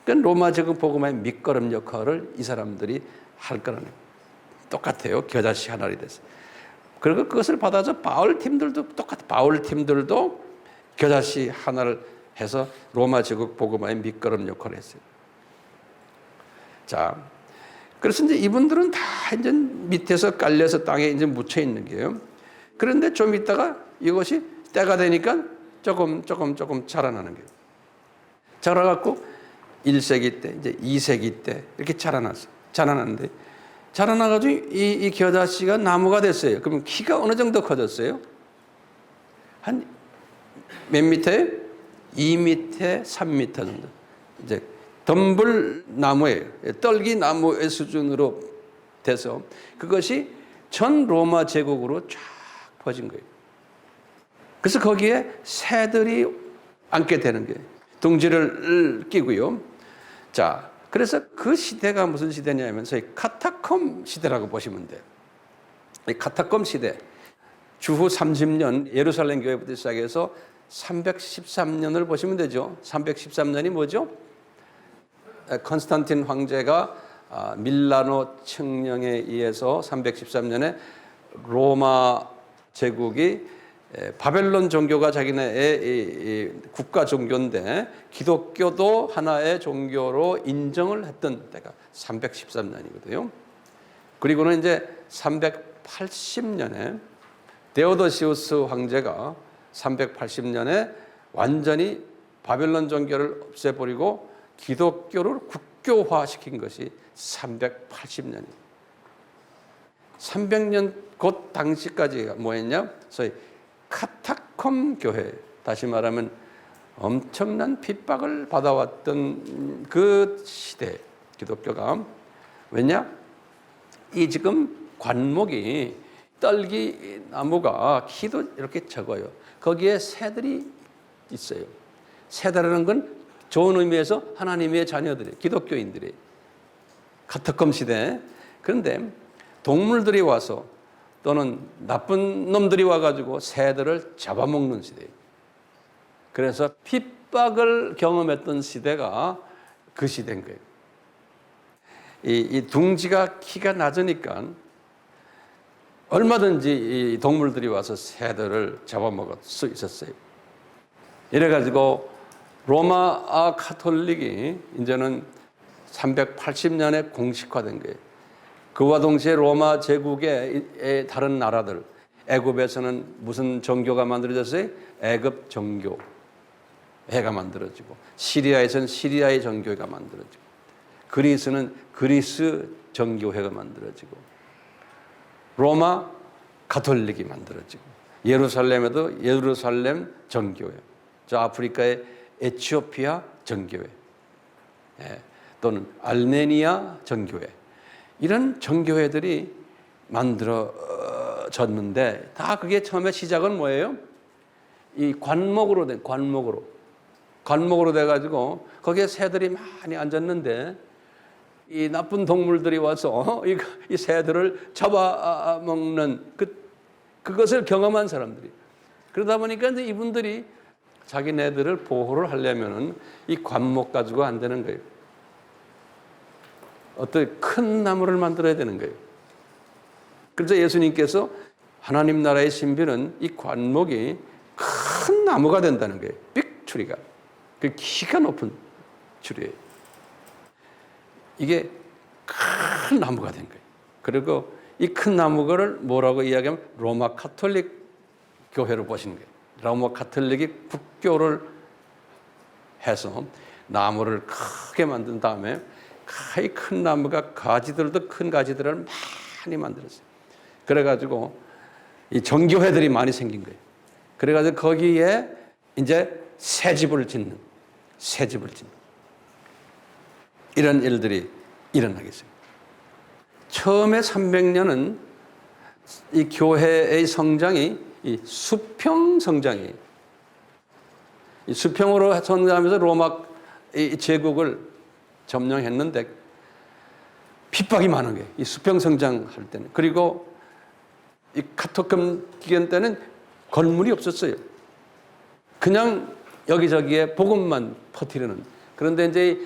Speaker 1: 그러니까 로마 제국 복음화의 밑거름 역할을 이 사람들이 할 거라는 거예요. 똑같아요. 겨자씨 하나이 됐어요. 그리고 그것을 받아서 바울 팀들도 똑같아. 바울 팀들도 겨자씨 하나를 해서 로마 제국 복음화의 밑거름 역할을 했어요. 자, 그래서 이제 이분들은 다 이제 밑에서 깔려서 땅에 이제 묻혀 있는 게요. 그런데 좀 있다가 이것이 때가 되니까 조금 자라나는 거예요. 자라갖고 1세기 때, 이제 2세기 때 이렇게 자라났는데 자라나가지고 이 겨자씨가 나무가 됐어요. 그럼 키가 어느 정도 커졌어요? 한 몇 미터에? 2미터, 3미터 정도. 이제 덤불 나무예요. 떨기 나무의 수준으로 돼서 그것이 전 로마 제국으로 쫙 퍼진 거예요. 그래서 거기에 새들이 앉게 되는 게 둥지를 끼고요. 자, 그래서 그 시대가 무슨 시대냐면 저희 카타콤 시대라고 보시면 돼요. 이 카타콤 시대, 주후 30년 예루살렘 교회부터 시작해서 313년을 보시면 되죠. 313년이 뭐죠? 컨스탄틴 황제가 밀라노 칙령에 의해서 313년에 로마 제국이 바벨론 종교가 자기네의 국가 종교인데 기독교도 하나의 종교로 인정을 했던 때가 313년이거든요. 그리고는 이제 380년에 데오도시우스 황제가 380년에 완전히 바벨론 종교를 없애버리고 기독교를 국교화시킨 것이 380년이에요. 300년 곧 당시까지가 뭐였냐? 소위 카타콤 교회, 다시 말하면 엄청난 핍박을 받아왔던 그 시대 기독교가. 왜냐? 이 지금 관목이 떨기 나무가 키도 이렇게 적어요. 거기에 새들이 있어요. 새들이라는 건 좋은 의미에서 하나님의 자녀들이, 기독교인들이. 카타콤 시대. 그런데 동물들이 와서 또는 나쁜 놈들이 와가지고 새들을 잡아먹는 시대예요. 그래서 핍박을 경험했던 시대가 그 시대인 거예요. 이 둥지가 키가 낮으니까 얼마든지 이 동물들이 와서 새들을 잡아먹을 수 있었어요. 이래가지고 로마 카톨릭이 이제는 380년에 공식화된 거예요. 그와 동시에 로마 제국의 다른 나라들, 애굽에서는 무슨 정교가 만들어졌어요? 애굽 정교회가 만들어지고, 시리아에서는 시리아의 정교회가 만들어지고, 그리스는 그리스 정교회가 만들어지고, 로마 가톨릭이 만들어지고, 예루살렘에도 예루살렘 정교회, 저 아프리카의 에티오피아 정교회, 또는 알메니아 정교회, 이런 정교회들이 만들어졌는데, 다 그게 처음에 시작은 뭐예요? 이 관목으로 돼가지고 거기에 새들이 많이 앉았는데, 이 나쁜 동물들이 와서 이 새들을 잡아먹는 그것을 경험한 사람들이, 그러다 보니까 이제 이분들이 자기네들을 보호를 하려면은 이 관목 가지고 안 되는 거예요. 어떤 큰 나무를 만들어야 되는 거예요. 그래서 예수님께서 하나님 나라의 신비는 이 관목이 큰 나무가 된다는 거예요. 빅추리가. 그 키가 높은 추리예요. 이게 큰 나무가 된 거예요. 그리고 이 큰 나무를 뭐라고 이야기하면 로마 가톨릭 교회로 보시는 거예요. 로마 가톨릭이 국교를 해서 나무를 크게 만든 다음에 이 큰 나무가 가지들도 큰 가지들을 많이 만들었어요. 그래가지고 이 정교회들이 많이 생긴 거예요. 그래가지고 거기에 이제 새 집을 짓는 이런 일들이 일어나겠어요. 처음에 300년은 이 교회의 성장이 이 수평 성장이에요. 이 수평으로 성장하면서 로마 이 제국을 점령했는데 핍박이 많은 거예요. 이 수평 성장할 때는. 그리고 이 카토금 기간 때는 건물이 없었어요. 그냥 여기저기에 복음만 퍼뜨리는. 그런데 이제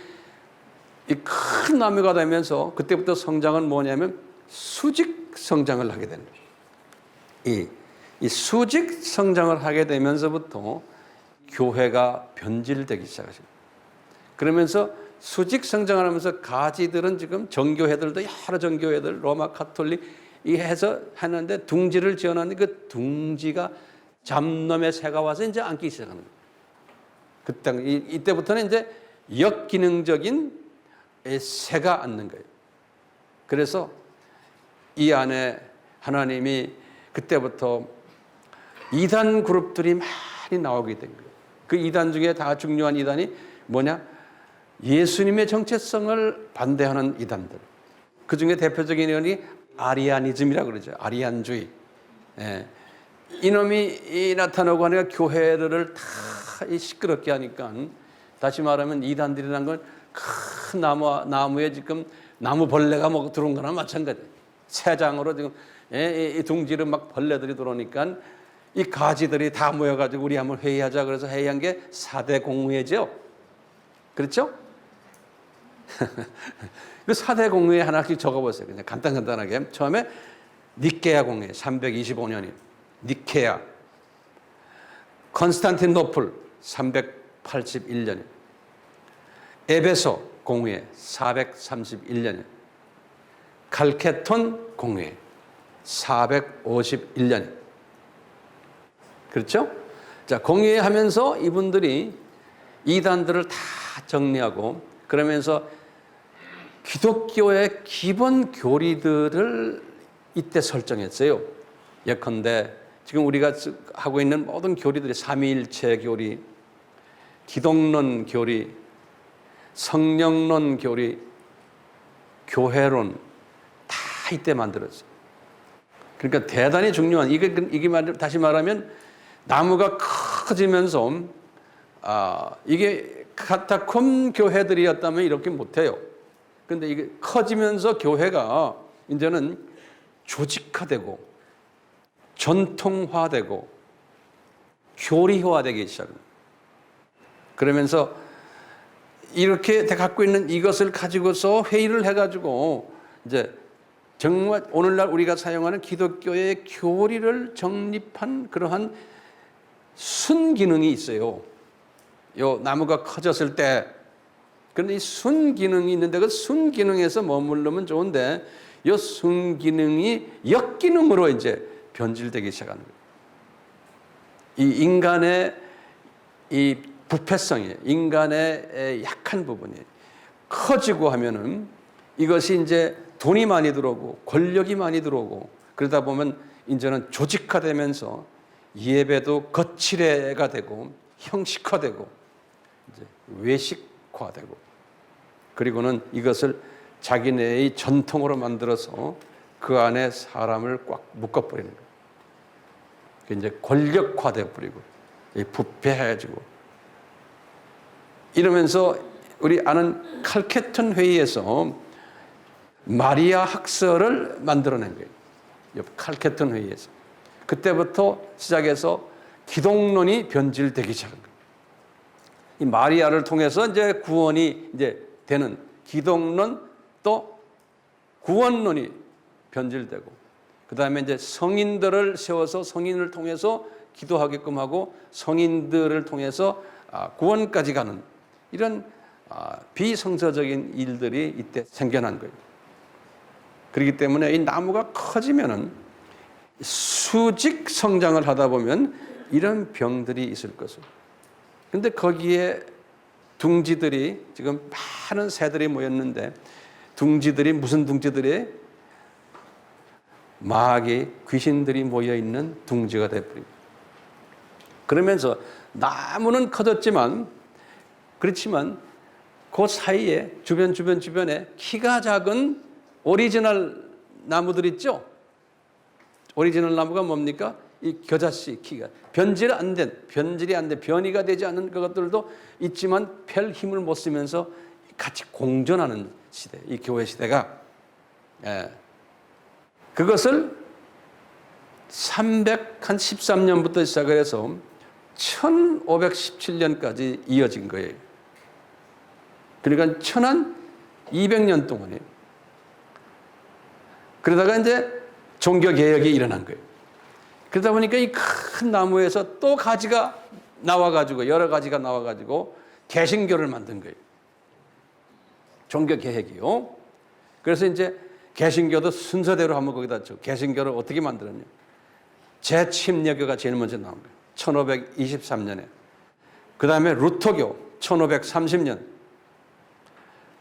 Speaker 1: 이 큰 나무가 되면서 그때부터 성장은 뭐냐면 수직 성장을 하게 되는 거예요. 이 수직 성장을 하게 되면서부터 교회가 변질되기 시작하죠. 그러면서 수직 성장을 하면서 가지들은 지금 정교회들도 여러 정교회들, 로마 가톨릭 이 해서 하는데 둥지를 지어놨는데 그 둥지가 잡놈의 새가 와서 이제 앉기 시작하는 거예요. 그때 이때부터는 이제 역기능적인 새가 앉는 거예요. 그래서 이 안에 하나님이 그때부터 이단 그룹들이 많이 나오게 된 거예요. 그 이단 중에 다 중요한 이단이 뭐냐? 예수님의 정체성을 반대하는 이단들. 그 중에 대표적인 이론이 아리아니즘이라고 그러죠. 아리안주의. 이놈이 나타나고 하니까 교회를 다 시끄럽게 하니까, 다시 말하면 이단들이라는 건 큰 나무에 지금 나무벌레가 들어온 거나 마찬가지예요. 새장으로 지금 이 둥지를 막 벌레들이 들어오니까 이 가지들이 다 모여가지고 우리 한번 회의하자. 그래서 회의한 게 4대 공회죠. 그렇죠? 그 4대 공회 하나씩 적어보세요. 그냥 간단하게. 처음에 니케아 공회 325년이에요. 니케아. 컨스탄티노플 381년이에요. 에베소 공회 431년이에요. 칼케톤 공회 451년이에요. 그렇죠? 자, 공회하면서 이분들이 이단들을 다 정리하고, 그러면서 기독교의 기본 교리들을 이때 설정했어요. 예컨대 지금 우리가 하고 있는 모든 교리들이 삼위일체 교리, 기독론 교리, 성령론 교리, 교회론 다 이때 만들었어요. 그러니까 대단히 중요한 이게 다시 말하면 나무가 커지면서 이게 카타콤 교회들이었다면 이렇게 못해요. 그런데 이게 커지면서 교회가 이제는 조직화되고 전통화되고 교리화되기 시작합니다. 그러면서 이렇게 갖고 있는 이것을 가지고서 회의를 해가지고 이제 정말 오늘날 우리가 사용하는 기독교의 교리를 정립한 그러한 순기능이 있어요. 요 나무가 커졌을 때. 그런데 이 순기능이 있는데 그 순기능에서 머무르면 좋은데 이 순기능이 역기능으로 이제 변질되기 시작하는 거예요. 이 인간의 이 부패성이, 인간의 약한 부분이 커지고 하면은 이것이 이제 돈이 많이 들어오고 권력이 많이 들어오고 그러다 보면 이제는 조직화되면서 예배도 거칠애가 되고 형식화되고 이제 외식화되고 그리고는 이것을 자기네의 전통으로 만들어서 그 안에 사람을 꽉 묶어버리는 거예요. 이제 권력화돼 버리고 부패해지고 이러면서 우리 아는 칼케톤 회의에서 마리아 학설을 만들어낸 거예요. 칼케톤 회의에서. 그때부터 시작해서 기독론이 변질되기 시작한 거예요. 이 마리아를 통해서 이제 구원이 이제 되는 기독론 또 구원론이 변질되고 그 다음에 이제 성인들을 세워서 성인을 통해서 기도하게끔 하고 성인들을 통해서 구원까지 가는 이런 비성서적인 일들이 이때 생겨난 거예요. 그렇기 때문에 이 나무가 커지면은 수직 성장을 하다 보면 이런 병들이 있을 것을. 근데 거기에 둥지들이 지금 많은 새들이 모였는데 둥지들이 무슨 둥지들이 마귀 귀신들이 모여 있는 둥지가 되어버립니다. 그러면서 나무는 커졌지만 그렇지만 그 사이에 주변에 키가 작은 오리지널 나무들 있죠. 오리지널 나무가 뭡니까? 이 겨자씨 키가 변질이 안 된 변이가 되지 않은 그것들도 있지만 별 힘을 못 쓰면서 같이 공존하는 시대, 이 교회 시대가 그것을 313년부터 시작을 해서 1517년까지 이어진 거예요. 그러니까 1200년 동안에 그러다가 이제 종교개혁이 일어난 거예요. 그러다 보니까 이 큰 나무에서 또 가지가 나와가지고 여러 가지가 나와가지고 개신교를 만든 거예요. 종교개혁이요. 그래서 이제 개신교도 순서대로 한번 거기다 쳐. 개신교를 어떻게 만들었냐. 제침례교가 제일 먼저 나온 거예요. 1523년에. 그 다음에 루터교 1530년.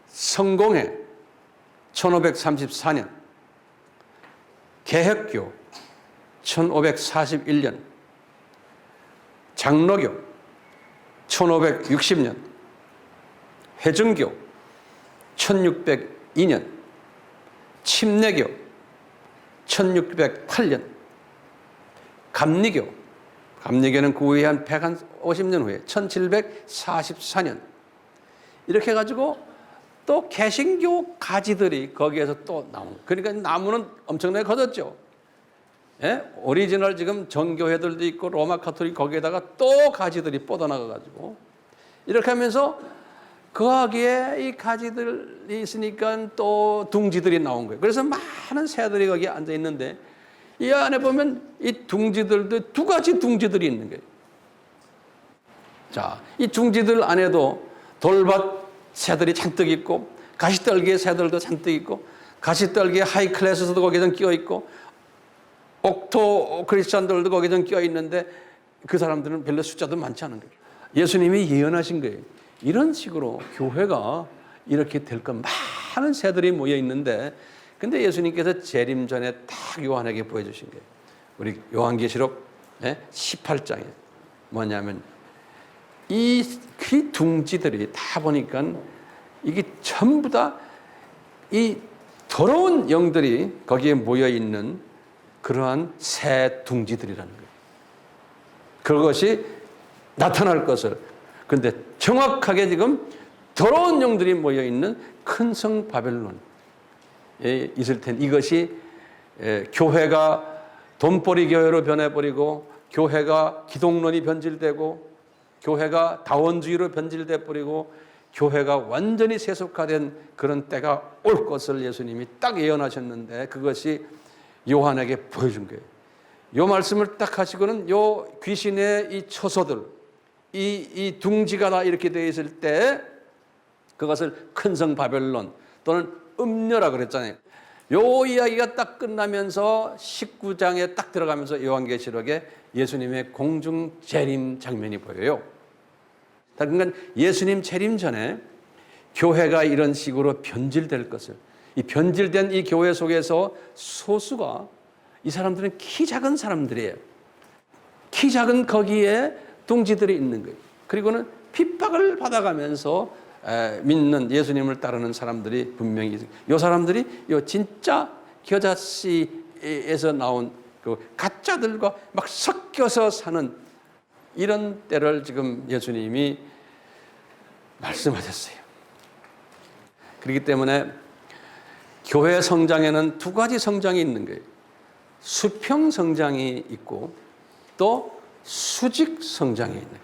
Speaker 1: 성공회 1534년. 개혁교 1541년. 장로교 1560년. 회중교 1602년. 침례교 1608년. 감리교는 그 후에 한 150년 후에 1744년. 이렇게 해가지고 또 개신교 가지들이 거기에서 또 나오는 거예요. 그러니까 나무는 엄청나게 커졌죠. 예? 오리지널 지금 정교회들도 있고 로마 카톨릭 거기에다가 또 가지들이 뻗어나가가지고 이렇게 하면서 거기에 이 가지들이 있으니까 또 둥지들이 나온 거예요. 그래서 많은 새들이 거기에 앉아 있는데 이 안에 보면 이 둥지들도 두 가지 둥지들이 있는 거예요. 자, 이 둥지들 안에도 돌밭 새들이 잔뜩 있고 가시떨기의 새들도 잔뜩 있고 가시떨기의 하이 클래스도 거기에 좀 끼어 있고 옥토 크리스찬들도 거기에 좀 끼어 있는데 그 사람들은 별로 숫자도 많지 않은 거예요. 예수님이 예언하신 거예요. 이런 식으로 교회가 이렇게 될 것 많은 새들이 모여 있는데 근데 예수님께서 재림 전에 딱 요한에게 보여주신 거예요. 우리 요한계시록 18장에 뭐냐면 이 둥지들이 다 보니까 이게 전부 다 이 더러운 영들이 거기에 모여 있는 그러한 새 둥지들이라는 거예요. 그것이 나타날 것을. 그런데 정확하게 지금 더러운 영들이 모여 있는 큰 성 바벨론에 있을 텐데 이것이 교회가 돈벌이 교회로 변해버리고 교회가 기독론이 변질되고 교회가 다원주의로 변질돼 버리고 교회가 완전히 세속화된 그런 때가 올 것을 예수님이 딱 예언하셨는데 그것이 요한에게 보여준 거예요. 요 말씀을 딱 하시고는 요 귀신의 이 처소들, 이 둥지가 다 이렇게 되어 있을 때 그것을 큰 성 바벨론 또는 음녀라 그랬잖아요. 요 이야기가 딱 끝나면서 19장에 딱 들어가면서 요한계시록에 예수님의 공중 재림 장면이 보여요. 그러니까 예수님 재림 전에 교회가 이런 식으로 변질될 것을, 이 변질된 이 교회 속에서 소수가, 이 사람들은 키 작은 사람들이에요. 키 작은 거기에 둥지들이 있는 거예요. 그리고는 핍박을 받아가면서 믿는, 예수님을 따르는 사람들이 분명히 있어요. 이 사람들이 요 진짜 겨자씨에서 나온 그 가짜들과 막 섞여서 사는 이런 때를 지금 예수님이 말씀하셨어요. 그렇기 때문에 교회 성장에는 두 가지 성장이 있는 거예요. 수평 성장이 있고 또 수직 성장이 있는 거예요.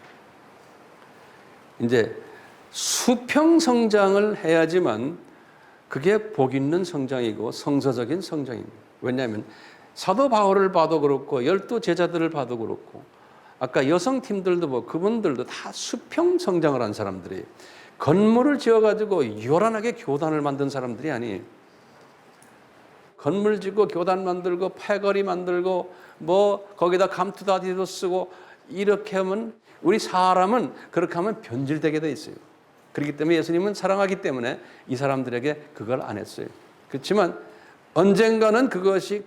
Speaker 1: 이제 수평 성장을 해야지만 그게 복 있는 성장이고 성서적인 성장입니다. 왜냐하면 사도 바울을 봐도 그렇고 12 제자들을 봐도 그렇고 아까 여성팀들도 뭐 그분들도 다 수평 성장을 한 사람들이에요. 건물을 지어가지고 요란하게 교단을 만든 사람들이 아니에요. 건물 짓고 교단 만들고 패거리 만들고 뭐 거기다 감투다디도 쓰고 이렇게 하면, 우리 사람은 그렇게 하면 변질되게 돼 있어요. 그렇기 때문에 예수님은 사랑하기 때문에 이 사람들에게 그걸 안 했어요. 그렇지만 언젠가는 그것이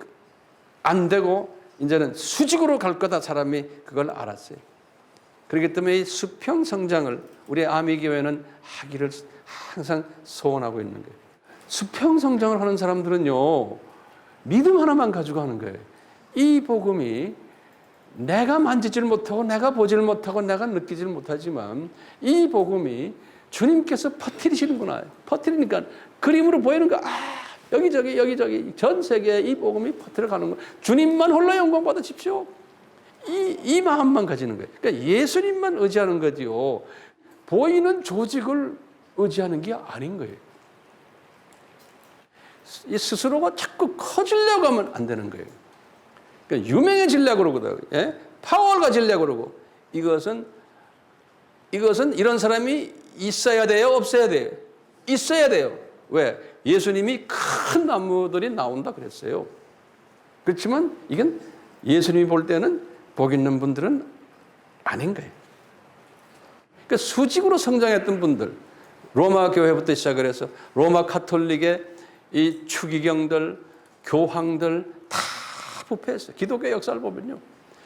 Speaker 1: 안 되고 이제는 수직으로 갈 거다, 사람이 그걸 알았어요. 그렇기 때문에 이 수평 성장을 우리 아미교회는 하기를 항상 소원하고 있는 거예요. 수평 성장을 하는 사람들은요, 믿음 하나만 가지고 하는 거예요. 이 복음이 내가 만지질 못하고 내가 보질 못하고 내가 느끼질 못하지만 이 복음이 주님께서 퍼뜨리시는구나. 퍼뜨리니까 그림으로 보이는 거, 여기저기 전 세계에 이 복음이 퍼뜨려가는 거. 주님만 홀로 영광 받으십시오. 이 마음만 가지는 거예요. 그러니까 예수님만 의지하는 거지요. 보이는 조직을 의지하는 게 아닌 거예요. 이 스스로가 자꾸 커지려고 하면 안 되는 거예요. 그러니까 유명해지려고 그러거든. 예? 파워를 가지려고 그러고. 이것은 이런 사람이 있어야 돼요? 없어야 돼요? 있어야 돼요. 왜? 예수님이 큰 나무들이 나온다 그랬어요. 그렇지만 이건 예수님이 볼 때는 복 있는 분들은 아닌 거예요. 그러니까 수직으로 성장했던 분들, 로마 교회부터 시작을 해서 로마 카톨릭의 이 추기경들, 교황들 다 부패했어요. 기독교 역사를 보면요,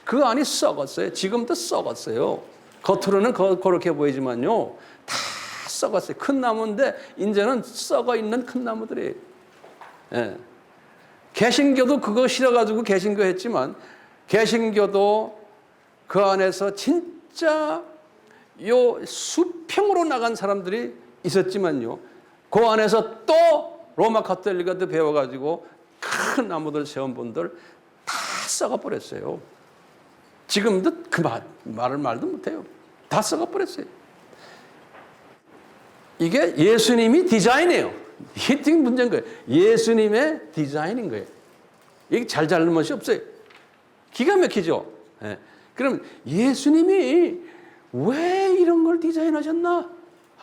Speaker 1: 그 안이 썩었어요. 지금도 썩었어요. 겉으로는 그렇게 보이지만요, 다 썩었어요. 큰 나무인데 이제는 썩어 있는 큰 나무들이에요. 예. 개신교도 그거 싫어가지고 개신교 했지만, 개신교도 그 안에서 진짜 요 수평으로 나간 사람들이 있었지만요, 그 안에서 또 로마 카톨릭한테 배워가지고 큰 나무들 세운 분들 다 썩어버렸어요. 지금도 그 말도 못해요. 다 썩어버렸어요. 이게 예수님이 디자인이에요. 이게 지금 문제인 거예요. 예수님의 디자인인 거예요. 이게 잘못이 없어요. 기가 막히죠. 예. 그럼 예수님이 왜 이런 걸 디자인하셨나?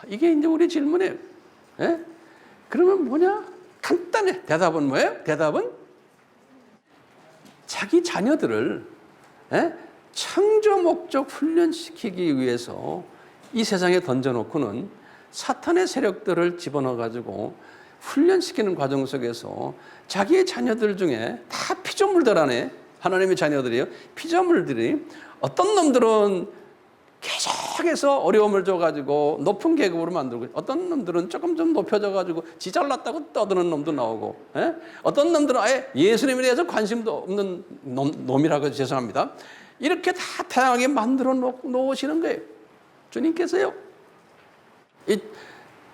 Speaker 1: 이게 이제 우리 질문이에요. 예? 그러면 뭐냐? 간단해. 대답은 뭐예요? 대답은 자기 자녀들을 창조 목적 훈련시키기 위해서 이 세상에 던져놓고는 사탄의 세력들을 집어넣어가지고 훈련시키는 과정 속에서 자기의 자녀들 중에 다 피조물들 안에, 하나님의 자녀들이요, 피조물들이 어떤 놈들은 계속해서 어려움을 줘가지고 높은 계급으로 만들고, 어떤 놈들은 조금 좀 높여져가지고 지 잘났다고 떠드는 놈도 나오고, 어떤 놈들은 아예 예수님에 대해서 관심도 없는 놈이라고 죄송합니다. 이렇게 다 다양하게 만들어 놓으시는 거예요. 주님께서요. 이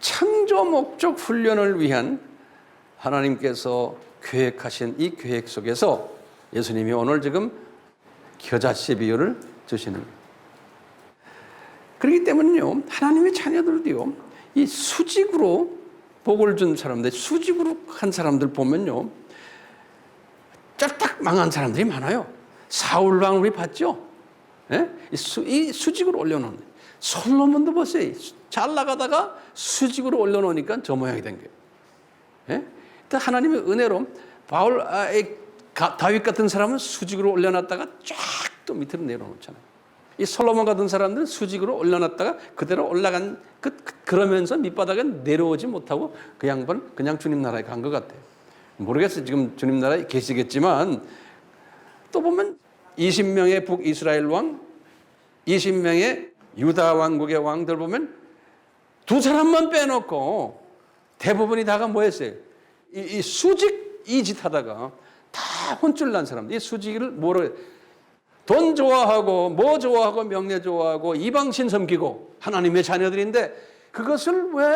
Speaker 1: 창조 목적 훈련을 위한 하나님께서 계획하신 이 계획 속에서 예수님이 오늘 지금 겨자씨 비유를 주시는 거예요. 그렇기 때문에요, 하나님의 자녀들도요, 이 수직으로 복을 준 사람들, 수직으로 한 사람들 보면요, 쫄딱 망한 사람들이 많아요. 사울왕 우리 봤죠? 예? 이 수직으로 올려놓는, 솔로몬도 보세요. 잘 나가다가 수직으로 올려놓으니까 저 모양이 된 거예요. 예? 하나님의 은혜로 다윗 같은 사람은 수직으로 올려놨다가 쫙 또 밑으로 내려놓잖아요. 이 솔로몬 같은 사람들은 수직으로 올려놨다가 그대로 올라간 그러면서 밑바닥에 내려오지 못하고 그 양반 그냥 주님 나라에 간 것 같아요. 모르겠어요. 지금 주님 나라에 계시겠지만 또 보면 20명의 북이스라엘 왕, 20명의 유다 왕국의 왕들 보면 두 사람만 빼놓고 대부분이 다가 뭐였어요? 이 수직 이 짓 하다가 다 혼쭐 난 사람들. 이 수직을 뭐로 돈 좋아하고 뭐 좋아하고 명예 좋아하고 이방신 섬기고 하나님의 자녀들인데 그것을 왜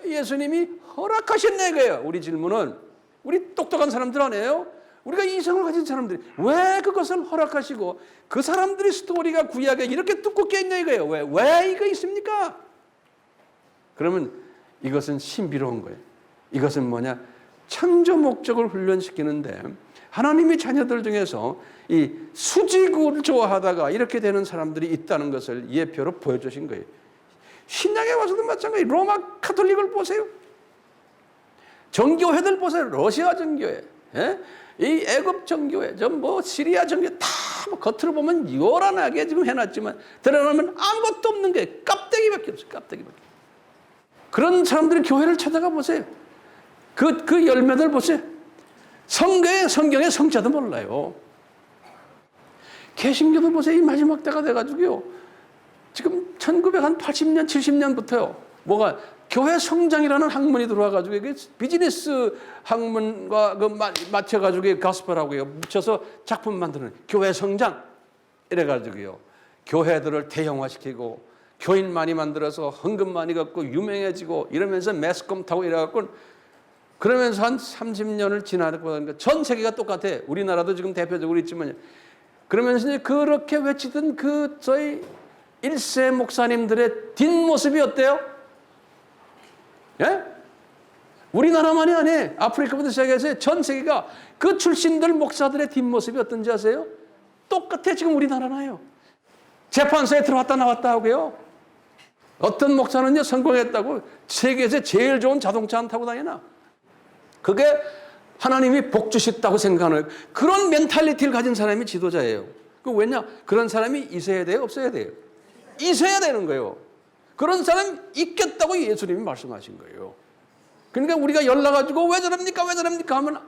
Speaker 1: 예수님이 허락하셨냐 이거예요. 우리 질문은 우리 똑똑한 사람들 아니에요? 우리가 이성을 가진 사람들이 왜 그것을 허락하시고 그 사람들의 스토리가 구약에 이렇게 두껍게 있냐 이거예요. 왜 이거 있습니까? 그러면 이것은 신비로운 거예요. 이것은 뭐냐? 창조 목적을 훈련시키는데 하나님의 자녀들 중에서 이 수직을 좋아하다가 이렇게 되는 사람들이 있다는 것을 예표로 보여주신 거예요. 신약에 와서도 마찬가지예요. 로마 카톨릭을 보세요. 정교회들 보세요. 러시아 정교회, 이 애굽 정교회, 뭐 시리아 정교회 다뭐 겉으로 보면 요란하게 지금 해놨지만 들어가면 아무것도 없는 게 껍데기밖에 없어요. 껍데기밖에. 그런 사람들이 교회를 찾아가 보세요. 그 열매들 보세요. 성경의 성자도 몰라요. 개신교도 보세요. 이 마지막 때가 돼가지고요. 지금 1980년, 70년부터요. 뭐가 교회 성장이라는 학문이 들어와가지고 이게 비즈니스 학문과 맞춰가지고 가스펠하고요. 묻혀서 작품 만드는 교회 성장 이래가지고요. 교회들을 대형화시키고 교인 많이 만들어서 헌금 많이 갖고 유명해지고 이러면서 매스컴 타고 이래갖고 그러면서 한 30년을 지나고 나니까 전 세계가 똑같아. 우리나라도 지금 대표적으로 있지만 그러면서 이제 그렇게 외치던 저희 1세 목사님들의 뒷모습이 어때요? 예? 우리나라만이 아니에요. 아프리카부터 시작해서 전 세계가 그 출신들 목사들의 뒷모습이 어떤지 아세요? 똑같아. 지금 우리나라나요. 재판소에 들어왔다 나왔다 하고요. 어떤 목사는요 성공했다고 세계에서 제일 좋은 자동차 안 타고 다니나. 그게 하나님이 복 주셨다고 생각하는 그런 멘탈리티를 가진 사람이 지도자예요. 그 왜냐? 그런 사람이 있어야 돼요? 없어야 돼요? 있어야 되는 거예요. 그런 사람이 있겠다고 예수님이 말씀하신 거예요. 그러니까 우리가 연락가지고 왜 저럽니까? 왜 저럽니까? 하면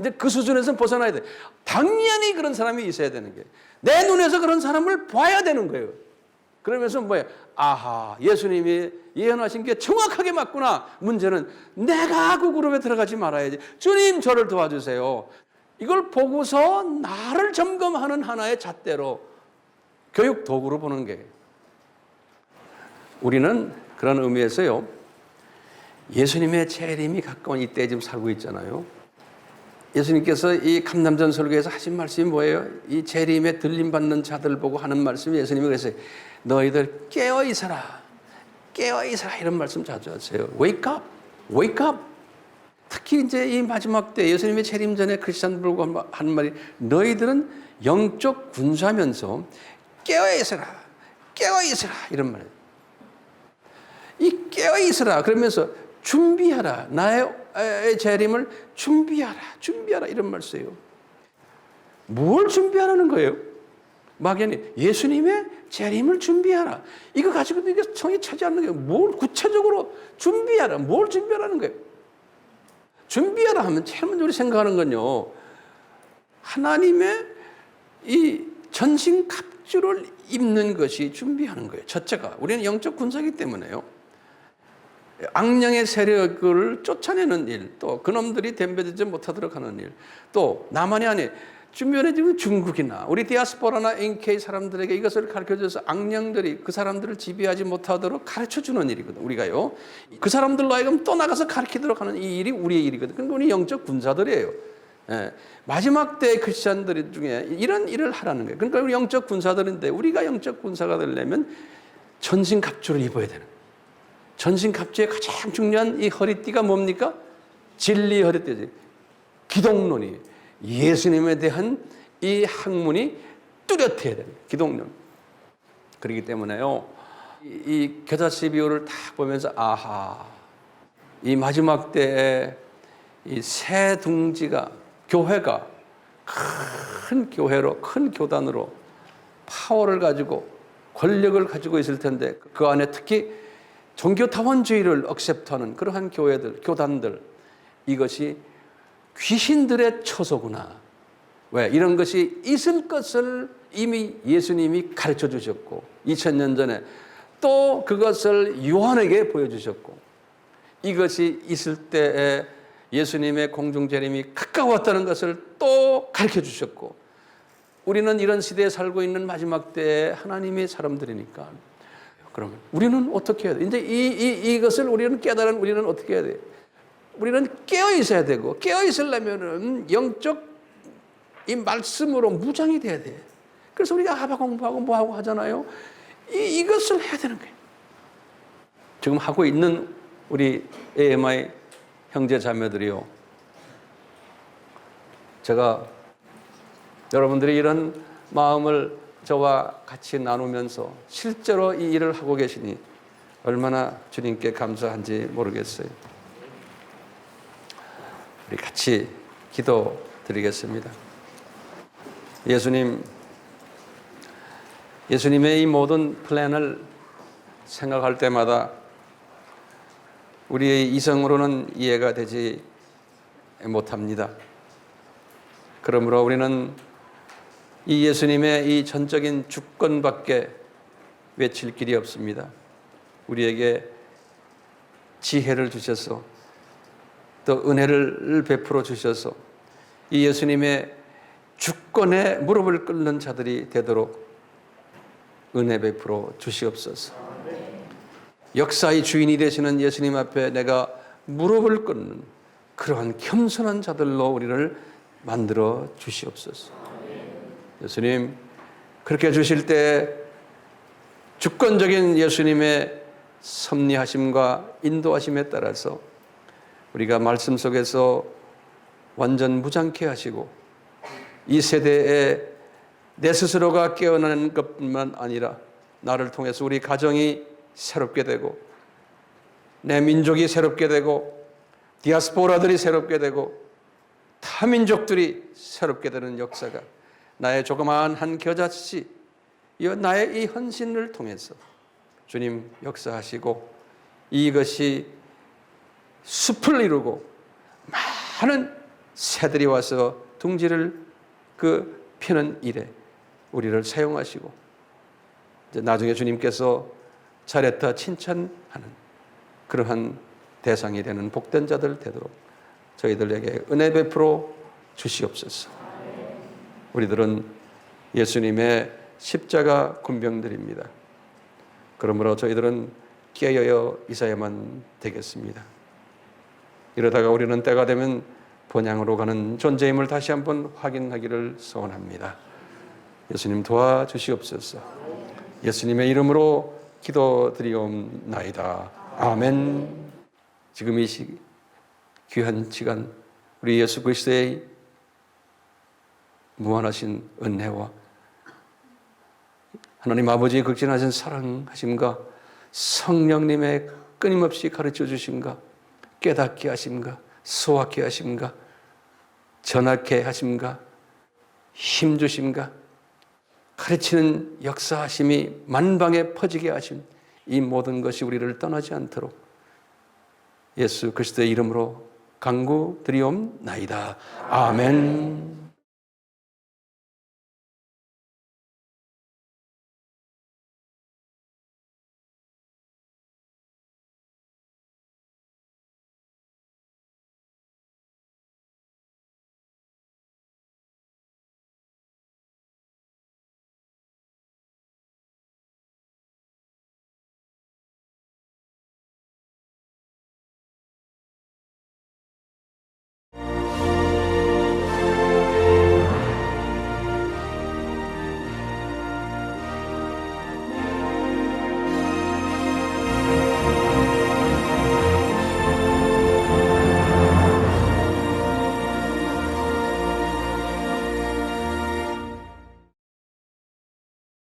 Speaker 1: 이제 그 수준에서는 벗어나야 돼. 당연히 그런 사람이 있어야 되는 게 내 눈에서 그런 사람을 봐야 되는 거예요. 그러면서 뭐예요? 아하, 예수님이 예언하신 게 정확하게 맞구나. 문제는 내가 그 그룹에 들어가지 말아야지. 주님 저를 도와주세요. 이걸 보고서 나를 점검하는 하나의 잣대로 교육 도구로 보는 게 우리는 그런 의미에서요. 예수님의 재림이 가까운 이때에 지금 살고 있잖아요. 예수님께서 이 감남전 설교에서 하신 말씀이 뭐예요? 이 재림에 들림받는 자들 보고 하는 말씀이 예수님이 그랬어요. 너희들 깨어 있어라. 깨어 있어라. 이런 말씀 자주 하세요. Wake up. Wake up. 특히 이제 이 마지막 때 예수님의 재림 전에 크리스찬들과 하는 말이 너희들은 영적 군사면서 깨어 있어라. 깨어 있어라. 이런 말이에요. 이 깨어 있어라. 그러면서 준비하라. 나의 재림을 준비하라. 준비하라. 이런 말씀이에요. 뭘 준비하라는 거예요? 막연히 예수님의 재림을 준비하라. 이거 가지고도 이게 성이 차지 않는 거예요. 뭘 구체적으로 준비하라. 뭘 준비하라는 거예요? 준비하라 하면 제일 먼저 우리 생각하는 건요. 하나님의 이 전신갑주를 입는 것이 준비하는 거예요. 첫째가 우리는 영적 군사이기 때문에요. 악령의 세력을 쫓아내는 일, 또 그놈들이 덤벼들지 못하도록 하는 일, 또 나만이 아니 주변에 지금 중국이나 우리 디아스포라나 NK 사람들에게 이것을 가르쳐줘서 악령들이 그 사람들을 지배하지 못하도록 가르쳐주는 일이거든. 우리가요. 그 사람들로 하여금 또 나가서 가르치도록 하는 이 일이 우리의 일이거든. 그러니까 우리 영적 군사들이에요. 예. 마지막 때 크리스찬들 중에 이런 일을 하라는 거예요. 그러니까 우리 영적 군사들인데 우리가 영적 군사가 되려면 전신갑주를 입어야 되는 거예요. 전신갑주의 가장 중요한 이 허리띠가 뭡니까? 진리의 허리띠지. 기독론이 예수님에 대한 이 학문이 뚜렷해야 돼요. 기독론. 그렇기 때문에요. 이 겨자씨 비유를 딱 보면서 아하, 이 마지막 때에 이 새 둥지가, 교회가 큰 교회로, 큰 교단으로 파워를 가지고 권력을 가지고 있을 텐데, 그 안에 특히 종교타원주의를 억셉트하는 그러한 교회들, 교단들, 이것이 귀신들의 처소구나. 왜? 이런 것이 있을 것을 이미 예수님이 가르쳐 주셨고 2000년 전에 또 그것을 요한에게 보여주셨고, 이것이 있을 때에 예수님의 공중재림이 가까웠다는 것을 또 가르쳐 주셨고, 우리는 이런 시대에 살고 있는 마지막 때에 하나님의 사람들이니까 그러면 우리는 어떻게 해야 돼? 이제 이것을 우리는 깨달은 우리는 어떻게 해야 돼? 우리는 깨어 있어야 되고, 깨어 있으려면은 영적 이 말씀으로 무장이 돼야 돼. 그래서 우리가 하바 공부하고 뭐하고 하잖아요. 이것을 해야 되는 거예요. 지금 하고 있는 우리 AMI 형제 자매들이요, 제가 여러분들이 이런 마음을 저와 같이 나누면서 실제로 이 일을 하고 계시니 얼마나 주님께 감사한지 모르겠어요. 우리 같이 기도 드리겠습니다. 예수님의 이 모든 플랜을 생각할 때마다 우리의 이성으로는 이해가 되지 못합니다. 그러므로 우리는 이 예수님의 이 전적인 주권밖에 외칠 길이 없습니다. 우리에게 지혜를 주셔서 또 은혜를 베풀어 주셔서 이 예수님의 주권에 무릎을 꿇는 자들이 되도록 은혜 베풀어 주시옵소서. 역사의 주인이 되시는 예수님 앞에 내가 무릎을 꿇는 그러한 겸손한 자들로 우리를 만들어 주시옵소서. 예수님, 그렇게 주실 때 주권적인 예수님의 섭리하심과 인도하심에 따라서 우리가 말씀 속에서 완전 무장케 하시고, 이 세대에 내 스스로가 깨어나는 것뿐만 아니라 나를 통해서 우리 가정이 새롭게 되고, 내 민족이 새롭게 되고, 디아스포라들이 새롭게 되고, 타민족들이 새롭게 되는 역사가 나의 조그마한 한 겨자씨, 나의 이 헌신을 통해서 주님 역사하시고, 이것이 숲을 이루고 많은 새들이 와서 둥지를 피는 일에 우리를 사용하시고, 이제 나중에 주님께서 잘했다 칭찬하는 그러한 대상이 되는 복된 자들 되도록 저희들에게 은혜 베풀어 주시옵소서. 우리들은 예수님의 십자가 군병들입니다. 그러므로 저희들은 깨어여 있어야만 되겠습니다. 이러다가 우리는 때가 되면 본향으로 가는 존재임을 다시 한번 확인하기를 소원합니다. 예수님 도와주시옵소서. 예수님의 이름으로 기도드리옵나이다. 아멘. 지금 이 귀한 시간 우리 예수 그리스도의 무한하신 은혜와 하나님 아버지의 극진하신 사랑하심과 성령님의 끊임없이 가르쳐 주심과 깨닫게 하심과 소확게 하심과 전하게 하심과 힘주심과 가르치는 역사하심이 만방에 퍼지게 하심, 이 모든 것이 우리를 떠나지 않도록 예수 그리스도의 이름으로 간구드리옵나이다. 아멘.